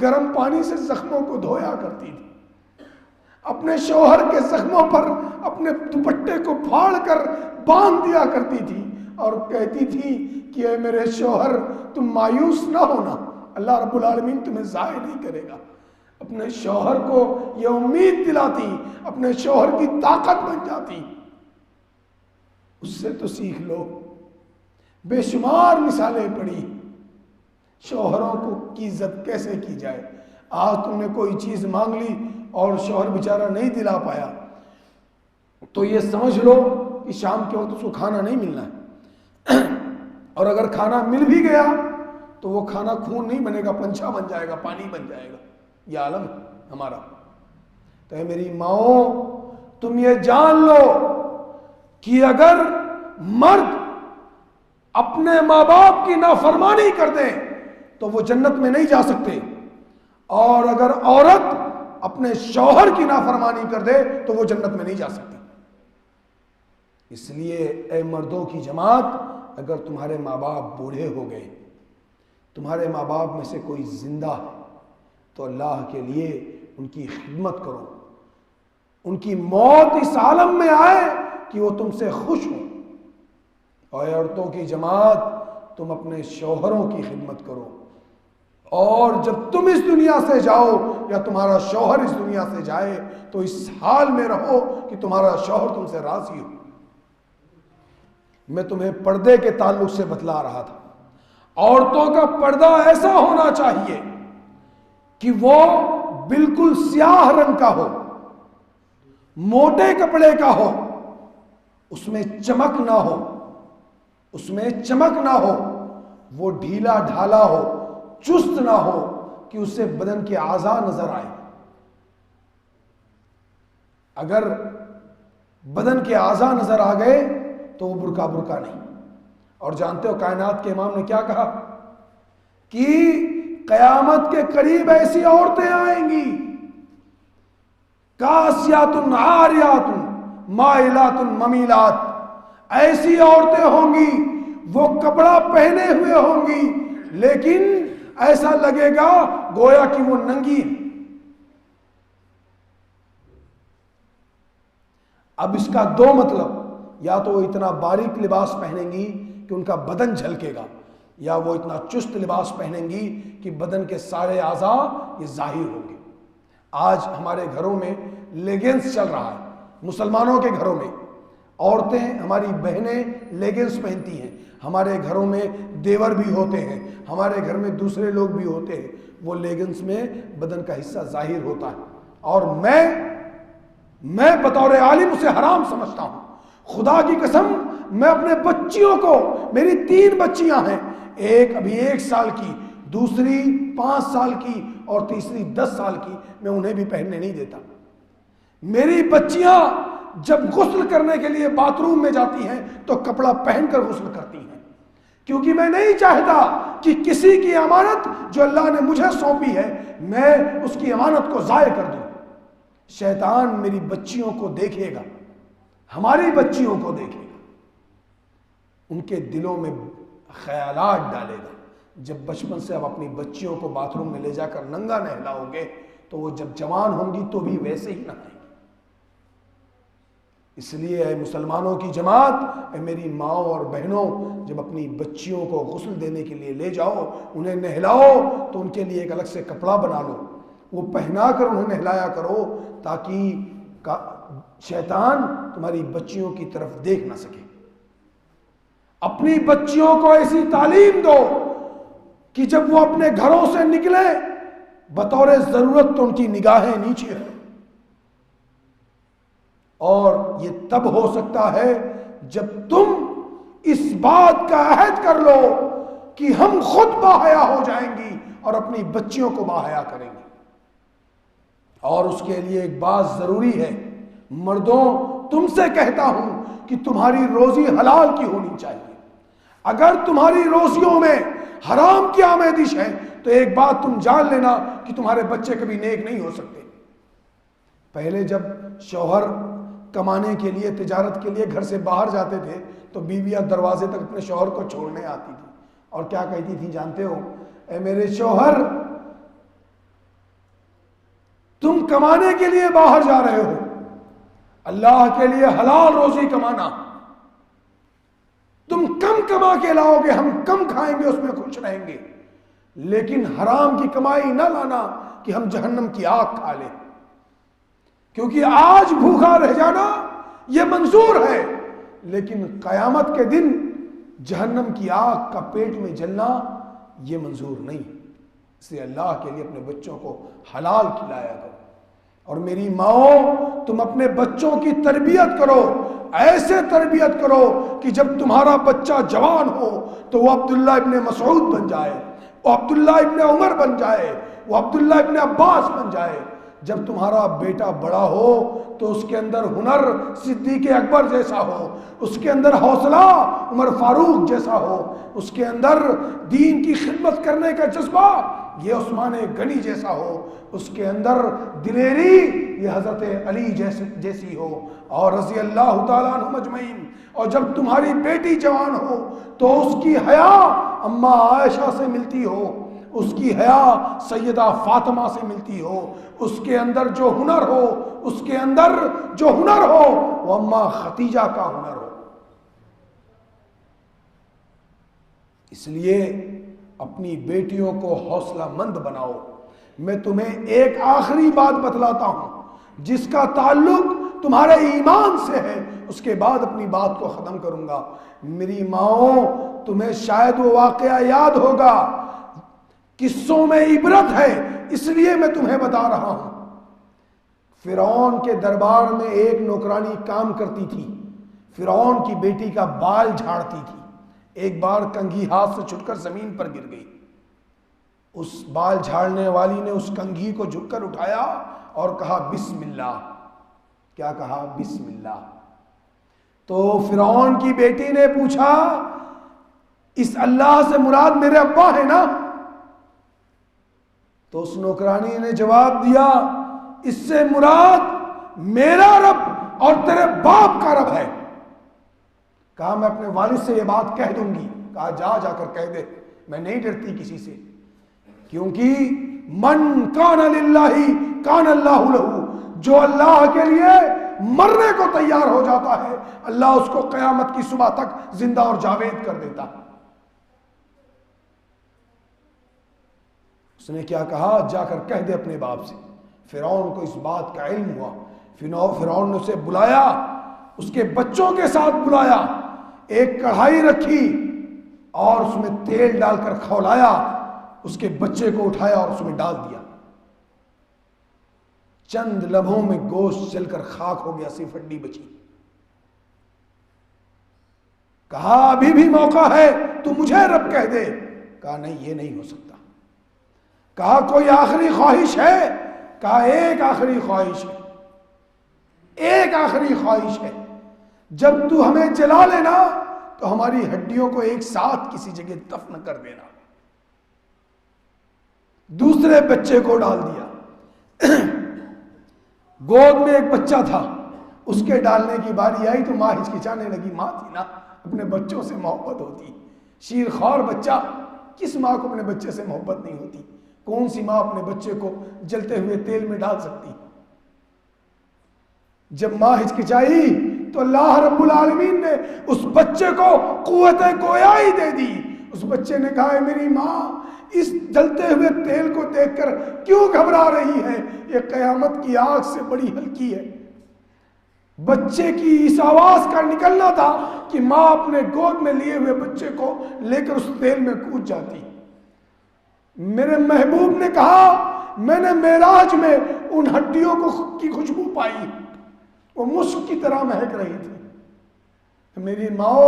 گرم پانی سے زخموں کو دھویا کرتی تھی، اپنے شوہر کے زخموں پر اپنے دوپٹے کو پھاڑ کر باندھ دیا کرتی تھی اور کہتی تھی کہ اے میرے شوہر تم مایوس نہ ہونا، اللہ رب العالمین تمہیں ضائع نہیں کرے گا۔ اپنے شوہر کو یہ امید دلاتی، اپنے شوہر کی طاقت بن جاتی۔ اس سے تو سیکھ لو، بے شمار مثالیں پڑھی شوہروں کی عزت کیسے کی جائے۔ آج تم نے کوئی چیز مانگ لی اور شوہر بیچارہ نہیں دلا پایا تو یہ سمجھ لو کہ شام کے وقت اس کو کھانا نہیں ملنا ہے، اور اگر کھانا مل بھی گیا تو وہ کھانا خون نہیں بنے گا، پنچھا بن جائے گا، پانی بن جائے گا۔ یہ عالم ہے ہمارا۔ تو اے میری ماؤں، تم یہ جان لو کہ اگر مرد اپنے ماں باپ کی نافرمانی کر دیں تو وہ جنت میں نہیں جا سکتے، اور اگر عورت اپنے شوہر کی نافرمانی کر دے تو وہ جنت میں نہیں جا سکتی۔ اس لیے اے مردوں کی جماعت، اگر تمہارے ماں باپ بوڑھے ہو گئے، تمہارے ماں باپ میں سے کوئی زندہ ہے، تو اللہ کے لیے ان کی خدمت کرو، ان کی موت اس عالم میں آئے کہ وہ تم سے خوش ہوں۔ اور عورتوں کی جماعت، تم اپنے شوہروں کی خدمت کرو، اور جب تم اس دنیا سے جاؤ یا تمہارا شوہر اس دنیا سے جائے تو اس حال میں رہو کہ تمہارا شوہر تم سے راضی ہو۔ میں تمہیں پردے کے تعلق سے بتلا رہا تھا، عورتوں کا پردہ ایسا ہونا چاہیے کہ وہ بالکل سیاہ رنگ کا ہو، موٹے کپڑے کا ہو، اس میں چمک نہ ہو، اس میں چمک نہ ہو، وہ ڈھیلا ڈھالا ہو، چست نہ ہو کہ اس سے بدن کے اعضاء نظر آئے۔ اگر بدن کے اعضاء نظر آ گئے تو وہ برقع برقع نہیں۔ اور جانتے ہو کائنات کے امام نے کیا کہا کہ قیامت کے قریب ایسی عورتیں آئیں گی، کاسیات عاریات مائلات ممیلات، ایسی عورتیں ہوں گی وہ کپڑا پہنے ہوئے ہوں گی لیکن ایسا لگے گا گویا کہ وہ ننگی۔ اب اس کا دو مطلب، یا تو وہ اتنا باریک لباس پہنیں گی کہ ان کا بدن جھلکے گا، یا وہ اتنا چست لباس پہنیں گی کہ بدن کے سارے اعضاء یہ ظاہر ہوں گے۔ آج ہمارے گھروں میں لیگنس چل رہا ہے، مسلمانوں کے گھروں میں عورتیں، ہماری بہنیں لیگنس پہنتی ہیں، ہمارے گھروں میں دیور بھی ہوتے ہیں، ہمارے گھر میں دوسرے لوگ بھی ہوتے ہیں، وہ لیگنس میں بدن کا حصہ ظاہر ہوتا ہے، اور میں بطور عالم اسے حرام سمجھتا ہوں۔ خدا کی قسم، میں اپنے بچیوں کو، میری 3 بچیاں ہیں، ایک ابھی 1 سال کی، دوسری 5 سال کی اور تیسری 10 سال کی، میں انہیں بھی پہننے نہیں دیتا۔ میری بچیاں جب غسل کرنے کے لیے باتھ روم میں جاتی ہیں تو کپڑا پہن کر غسل کرتی ہیں، کیونکہ میں نہیں چاہتا کہ کسی کی امانت جو اللہ نے مجھے سونپی ہے میں اس کی امانت کو ضائع کر دوں۔ شیطان میری بچیوں کو دیکھے گا، ہماری بچیوں کو دیکھے گا، ان کے دلوں میں خیالات ڈالے گا۔ جب بچپن سے آپ اپنی بچیوں کو باتھ روم میں لے جا کر ننگا نہلاؤ گے تو وہ جب جوان ہوں گی تو بھی ویسے ہی نہائیں گی۔ اس لیے اے مسلمانوں کی جماعت، اے میری ماؤں اور بہنوں، جب اپنی بچیوں کو غسل دینے کے لیے لے جاؤ، انہیں نہلاؤ تو ان کے لیے ایک الگ سے کپڑا بنا لو، وہ پہنا کر انہیں نہلایا کرو تاکہ شیطان تمہاری بچیوں کی طرف دیکھ نہ سکے۔ اپنی بچیوں کو ایسی تعلیم دو کہ جب وہ اپنے گھروں سے نکلے بطور ضرورت تو ان کی نگاہیں نیچے ہوں، اور یہ تب ہو سکتا ہے جب تم اس بات کا عہد کر لو کہ ہم خود باحیا ہو جائیں گی اور اپنی بچیوں کو باحیا کریں گے۔ اور اس کے لیے ایک بات ضروری ہے، مردوں تم سے کہتا ہوں کہ تمہاری روزی حلال کی ہونی چاہیے۔ اگر تمہاری روزیوں میں حرام کی آمیزش ہے تو ایک بات تم جان لینا کہ تمہارے بچے کبھی نیک نہیں ہو سکتے۔ پہلے جب شوہر کمانے کے لیے، تجارت کے لیے گھر سے باہر جاتے تھے تو بیویاں دروازے تک اپنے شوہر کو چھوڑنے آتی تھی اور کیا کہتی تھی جانتے ہو؟ اے میرے شوہر، تم کمانے کے لیے باہر جا رہے ہو، اللہ کے لیے حلال روزی کمانا، تم کم کما کے لاؤ گے، ہم کم کھائیں گے، اس میں خوش رہیں گے، لیکن حرام کی کمائی نہ لانا کہ ہم جہنم کی آگ کھا لیں، کیونکہ آج بھوکا رہ جانا یہ منظور ہے، لیکن قیامت کے دن جہنم کی آگ کا پیٹ میں جلنا یہ منظور نہیں۔ اس لیے اللہ کے لیے اپنے بچوں کو حلال کھلایا کرو۔ اور میری ماؤں، تم اپنے بچوں کی تربیت کرو، ایسے تربیت کرو کہ جب تمہارا بچہ جوان ہو تو وہ عبداللہ ابن مسعود بن جائے، وہ عبداللہ ابن عمر بن جائے، وہ عبداللہ ابن عباس بن جائے۔ جب تمہارا بیٹا بڑا ہو تو اس کے اندر ہنر صدیق اکبر جیسا ہو، اس کے اندر حوصلہ عمر فاروق جیسا ہو، اس کے اندر دین کی خدمت کرنے کا جذبہ یہ عثمان غنی جیسا ہو، اس کے اندر دلیری یہ حضرت علی جیسی ہو، اور رضی اللہ تعالیٰ عنہم اجمعین۔ اور جب تمہاری بیٹی جوان ہو تو اس کی حیا اماں عائشہ سے ملتی ہو، اس کی حیا سیدہ فاطمہ سے ملتی ہو، اس کے اندر جو ہنر ہو، اس کے اندر جو ہنر ہو وہ اماں ختیجہ کا ہنر ہو۔ اس لیے اپنی بیٹیوں کو حوصلہ مند بناؤ۔ میں تمہیں ایک آخری بات بتلاتا ہوں جس کا تعلق تمہارے ایمان سے ہے، اس کے بعد اپنی بات کو ختم کروں گا۔ میری ماؤں، تمہیں شاید وہ واقعہ یاد ہوگا، قصوں میں عبرت ہے اس لیے میں تمہیں بتا رہا ہوں۔ فرعون کے دربار میں ایک نوکرانی کام کرتی تھی، فرعون کی بیٹی کا بال جھاڑتی تھی۔ ایک بار کنگھی ہاتھ سے چھٹ کر زمین پر گر گئی، اس بال جھاڑنے والی نے اس کنگھی کو جھک کر اٹھایا اور کہا بسم اللہ۔ کیا کہا؟ بسم اللہ۔ تو فرعون کی بیٹی نے پوچھا اس اللہ سے مراد میرے ابا ہے نا؟ تو اس نوکرانی نے جواب دیا اس سے مراد میرا رب اور تیرے باپ کا رب ہے۔ کہا میں اپنے والد سے یہ بات کہہ دوں گی۔ کہا جا کر کہہ دے، میں نہیں ڈرتی کسی سے، کیونکہ من کان للہ کان اللہ لہ، جو اللہ کے لیے مرنے کو تیار ہو جاتا ہے اللہ اس کو قیامت کی صبح تک زندہ اور جاوید کر دیتا ہے۔ اس نے کیا کہا؟ جا کر کہہ دے اپنے باپ سے۔ فرعون کو اس بات کا علم ہوا، فرعون نے اسے بلایا، اس کے بچوں کے ساتھ بلایا، ایک کڑھائی رکھی اور اس میں تیل ڈال کر کھولایا، اس کے بچے کو اٹھایا اور اس میں ڈال دیا۔ چند لمحوں میں گوشت جل کر خاک ہو گیا، صرف ہڈی بچی۔ کہا ابھی بھی موقع ہے، تو مجھے رب کہہ دے۔ کہا نہیں، یہ نہیں ہو سکتا۔ کہا کوئی آخری خواہش ہے؟ کہا ایک آخری خواہش ہے، ایک آخری خواہش ہے، جب تو ہمیں جلا لینا تو ہماری ہڈیوں کو ایک ساتھ کسی جگہ دفن کر دینا۔ دوسرے بچے کو ڈال دیا۔ گود میں ایک بچہ تھا، اس کے ڈالنے کی باری آئی تو ماں ہچکچانے لگی۔ ماں تھی نا، اپنے بچوں سے محبت ہوتی، شیر خوار بچہ، کس ماں کو اپنے بچے سے محبت نہیں ہوتی؟ کون سی ماں اپنے بچے کو جلتے ہوئے تیل میں ڈال سکتی؟ جب ماں ہچکچائی تو اللہ رب العالمین نے اس بچے کو قوت گویائی دے دی۔ اس بچے نے کہا میری ماں اس جلتے ہوئے تیل کو دیکھ کر کیوں گھبرا رہی ہے؟ یہ قیامت کی آگ سے بڑی ہلکی ہے۔ بچے کی اس آواز کا نکلنا تھا کہ ماں اپنے گود میں لیے ہوئے بچے کو لے کر اس تیل میں کود جاتی۔ میرے محبوب نے کہا میں نے معراج میں ان ہڈیوں کی خوشبو پائی، وہ مشک کی طرح مہک رہی تھی۔ میری ماں،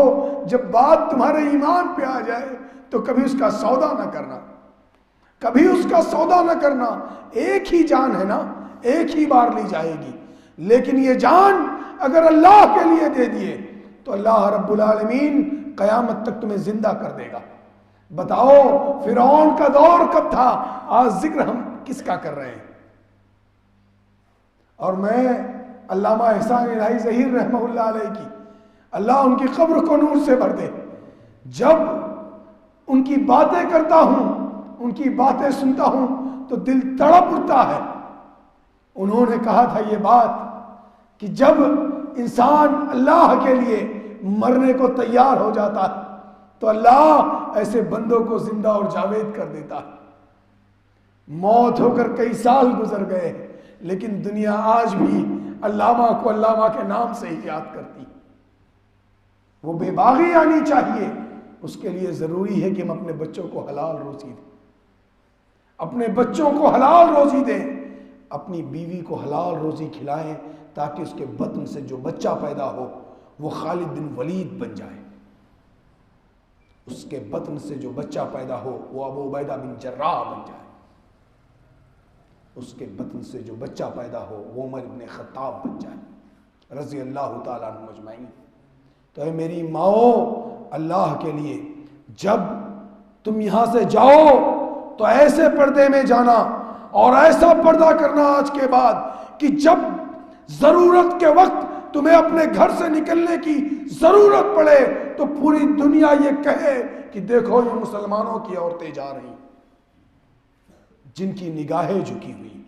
جب بات تمہارے ایمان پہ آ جائے تو کبھی اس کا سودا نہ کرنا، کبھی اس کا سودا نہ کرنا۔ ایک ہی جان ہے نا، ایک ہی بار لی جائے گی، لیکن یہ جان اگر اللہ کے لیے دے دیے تو اللہ رب العالمین قیامت تک تمہیں زندہ کر دے گا۔ بتاؤ فرعون کا دور کب تھا؟ آج ذکر ہم کس کا کر رہے ہیں؟ اور میں علامہ احسان الہی ظہیر رحمہ اللہ علیہ کی، اللہ ان کی قبر کو نور سے بھر دے، جب ان کی باتیں کرتا ہوں، ان کی باتیں سنتا ہوں تو دل تڑپ اٹھتا ہے۔ انہوں نے کہا تھا یہ بات کہ جب انسان اللہ کے لیے مرنے کو تیار ہو جاتا ہے تو اللہ ایسے بندوں کو زندہ اور جاوید کر دیتا ہے۔ موت ہو کر کئی سال گزر گئے لیکن دنیا آج بھی علامہ کو علامہ کے نام سے ہی یاد کرتی۔ وہ بے باغی آنی چاہیے، اس کے لیے ضروری ہے کہ ہم اپنے بچوں کو حلال روزی دیں، اپنے بچوں کو حلال روزی دیں، اپنی بیوی کو حلال روزی کھلائیں تاکہ اس کے بطن سے جو بچہ پیدا ہو وہ خالد بن ولید بن جائے، اس کے بطن سے جو بچہ پیدا ہو وہ ابو عبیدہ بن جراح بن جائے، اس کے بطن سے جو بچہ پیدا ہو وہ عمر بن خطاب بن جائے رضی اللہ تعالیٰ عنہ اجمعین۔ تو اے میری ماؤں، اللہ کے لیے جب تم یہاں سے جاؤ تو ایسے پردے میں جانا اور ایسا پردہ کرنا آج کے بعد کہ جب ضرورت کے وقت تمہیں اپنے گھر سے نکلنے کی ضرورت پڑے تو پوری دنیا یہ کہے کہ دیکھو یہ مسلمانوں کی عورتیں جا رہی جن کی نگاہیں جھکی ہوئی۔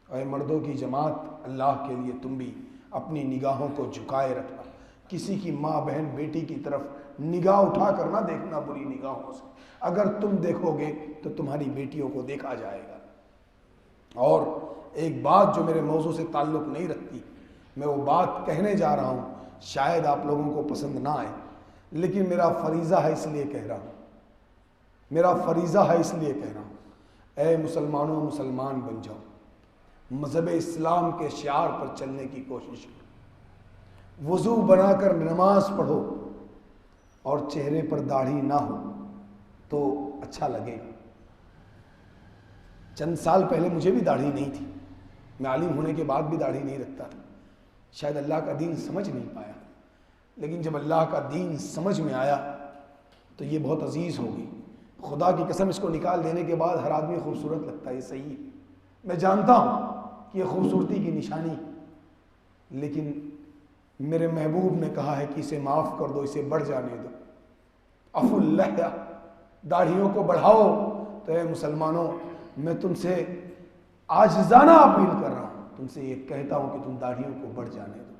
اے مردوں کی جماعت، اللہ کے لیے تم بھی اپنی نگاہوں کو جھکائے رکھنا، کسی کی ماں بہن بیٹی کی طرف نگاہ اٹھا کر نہ دیکھنا بری نگاہوں سے، اگر تم دیکھو گے تو تمہاری بیٹیوں کو دیکھا جائے گا۔ اور ایک بات جو میرے موضوع سے تعلق نہیں رکھتی، میں وہ بات کہنے جا رہا ہوں، شاید آپ لوگوں کو پسند نہ آئے لیکن میرا فریضہ ہے اس لیے کہہ رہا ہوں، میرا فریضہ ہے اس لیے کہہ رہا ہوں۔ اے مسلمانوں، مسلمان بن جاؤ، مذہب اسلام کے شعار پر چلنے کی کوشش کرو، وضو بنا کر نماز پڑھو اور چہرے پر داڑھی نہ ہو تو اچھا لگے گا۔ چند سال پہلے مجھے بھی داڑھی نہیں تھی، میں عالم ہونے کے بعد بھی داڑھی نہیں رکھتا تھا، شاید اللہ کا دین سمجھ نہیں پایا، لیکن جب اللہ کا دین سمجھ میں آیا تو یہ بہت عزیز ہو گئی۔ خدا کی قسم اس کو نکال دینے کے بعد ہر آدمی خوبصورت لگتا ہے، یہ صحیح ہے، میں جانتا ہوں کہ یہ خوبصورتی کی نشانی، لیکن میرے محبوب نے کہا ہے کہ اسے معاف کر دو، اسے بڑھ جانے دو، عفو اللحیہ، داڑھیوں کو بڑھاؤ۔ تو اے مسلمانوں، میں تم سے عاجزانہ اپیل کر رہا ہوں، تم سے یہ کہتا ہوں کہ تم داڑھیوں کو بڑھ جانے دو،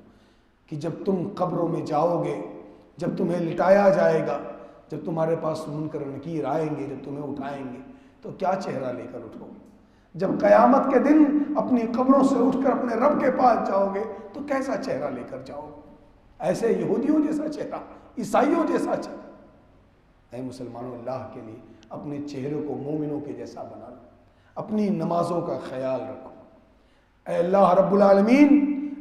کہ جب تم قبروں میں جاؤ گے، جب تمہیں لٹایا جائے گا، جب تمہارے پاس منکر نکیر آئیں گے، جب تمہیں اٹھائیں گے تو کیا چہرہ لے کر اٹھو گے؟ جب قیامت کے دن اپنی قبروں سے اٹھ کر اپنے رب کے پاس جاؤ گے تو کیسا چہرہ لے کر جاؤ گے؟ ایسے یہودیوں جیسا چہرہ، عیسائیوں جیسا چہرہ؟ اے مسلمانوں، اللہ کے لیے اپنے چہرے کو مومنوں کے جیسا بنا لو، اپنی نمازوں کا خیال رکھو۔ اے اللہ رب العالمین،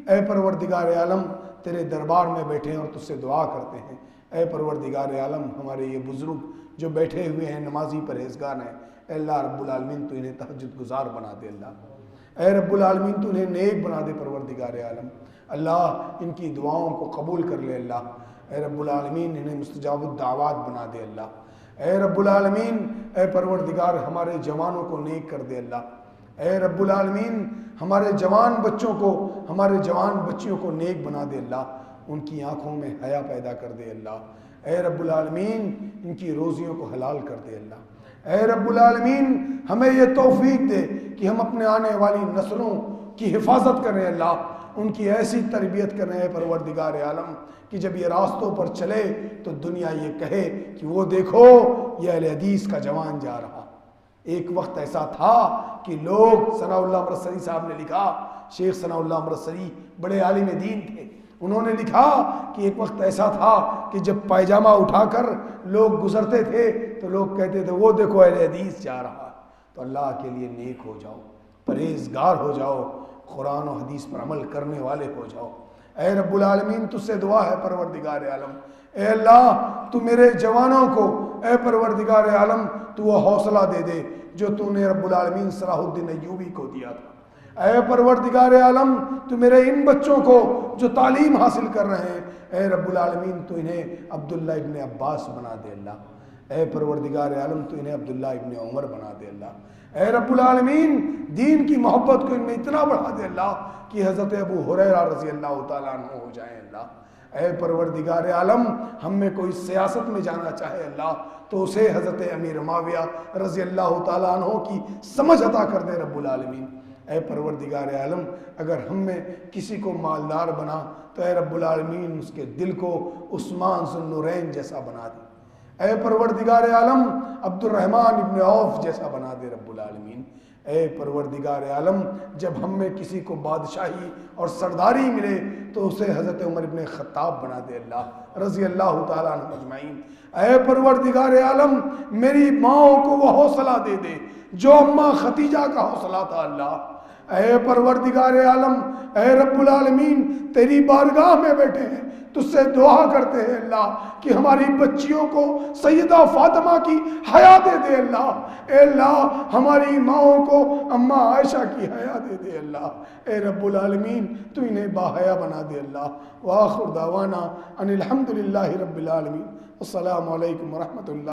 اے پروردگار عالم، تیرے دربار میں بیٹھے ہیں اور تجھ سے دعا کرتے ہیں، اے پروردگار عالم، ہمارے یہ بزرگ جو بیٹھے ہوئے ہیں نمازی پرہیزگار ہیں، اے اللہ رب العالمین تو انہیں تہجد گزار بنا دے، اللہ اے رب العالمین تو انہیں نیک بنا دے پروردگار عالم، اللہ ان کی دعاؤں کو قبول کر لے، اللہ اے رب العالمین انہیں مستجاب الدعوات بنا دے، اللہ اے رب العالمین، اے پروردگار ہمارے جوانوں کو نیک کر دے، اللہ اے رب العالمین ہمارے جوان بچوں کو، ہمارے جوان بچیوں کو نیک بنا دے، اللہ ان کی آنکھوں میں حیا پیدا کر دے، اللہ اے رب العالمین ان کی روزیوں کو حلال کر دے، اللہ اے رب العالمین ہمیں یہ توفیق دے کہ ہم اپنے آنے والی نسلوں کی حفاظت کریں، اللہ ان کی ایسی تربیت کریں اے پروردگار عالم کہ جب یہ راستوں پر چلے تو دنیا یہ کہے کہ وہ دیکھو یہ اہل حدیث کا جوان جا رہا۔ ایک وقت ایسا تھا کہ لوگ، ثناء اللہ امرتسری صاحب نے لکھا، شیخ ثناء اللہ امرتسری بڑے عالم دین تھے، انہوں نے لکھا کہ ایک وقت ایسا تھا کہ جب پائجامہ اٹھا کر لوگ گزرتے تھے تو لوگ کہتے تھے وہ دیکھو اہل حدیث جا رہا۔ تو اللہ کے لیے نیک ہو جاؤ، پرہیزگار ہو جاؤ، قرآن و حدیث پر عمل کرنے والے ہو جاؤ۔ اے رب العالمین تجھ سے دعا ہے پروردگار عالم، اے اللہ تو میرے جوانوں کو، اے پروردگار عالم تو وہ حوصلہ دے دے جو تو نے رب العالمین صلاح الدین ایوبی کو دیا تھا۔ اے پروردگار عالم تو میرے ان بچوں کو جو تعلیم حاصل کر رہے ہیں، اے رب العالمین تو انہیں عبداللہ ابن عباس بنا دے، اللہ اے پروردگار عالم تو انہیں عبداللہ ابن عمر بنا دے اللہ۔ اے رب العالمین دین کی محبت کو ان میں اتنا بڑھا دے اللہ کہ حضرت ابو ہریرہ رضی اللہ تعالیٰ عنہ ہو جائیں اللہ۔ اے پروردگار عالم ہم میں کوئی سیاست میں جانا چاہے اللہ تو اسے حضرت امیر معاویہ رضی اللہ تعالیٰ عنہ کی سمجھ عطا کر دے رب العالمین۔ اے پروردگار عالم اگر ہم میں کسی کو مالدار بنا تو اے رب العالمین اس کے دل کو عثمان ذو النورین جیسا بنا دے۔ اے پروردگار عالم عبد الرحمن ابن عوف جیسا بنا دے رب العالمین۔ اے پروردگار عالم جب ہم میں کسی کو بادشاہی اور سرداری ملے تو اسے حضرت عمر ابن خطاب بنا دے اللہ رضی اللہ تعالیٰ عنہ اجمعین۔ اے پروردگار عالم میری ماں کو وہ حوصلہ دے دے جو اماں ختیجہ کا حوصلہ تھا اللہ۔ اے پروردگار عالم اے رب العالمین تیری بارگاہ میں بیٹھے ہیں تجھ سے دعا کرتے ہیں اللہ کہ ہماری بچیوں کو سیدہ فاطمہ کی حیا دے دے اللہ۔ اے اللہ ہماری ماؤں کو اماں عائشہ کی حیا دے دے اللہ۔ اے رب العالمین تو انہیں باحیا بنا دے اللہ۔ وآخر دعوانا ان الحمدللہ رب العالمین۔ السلام علیکم ورحمۃ اللہ۔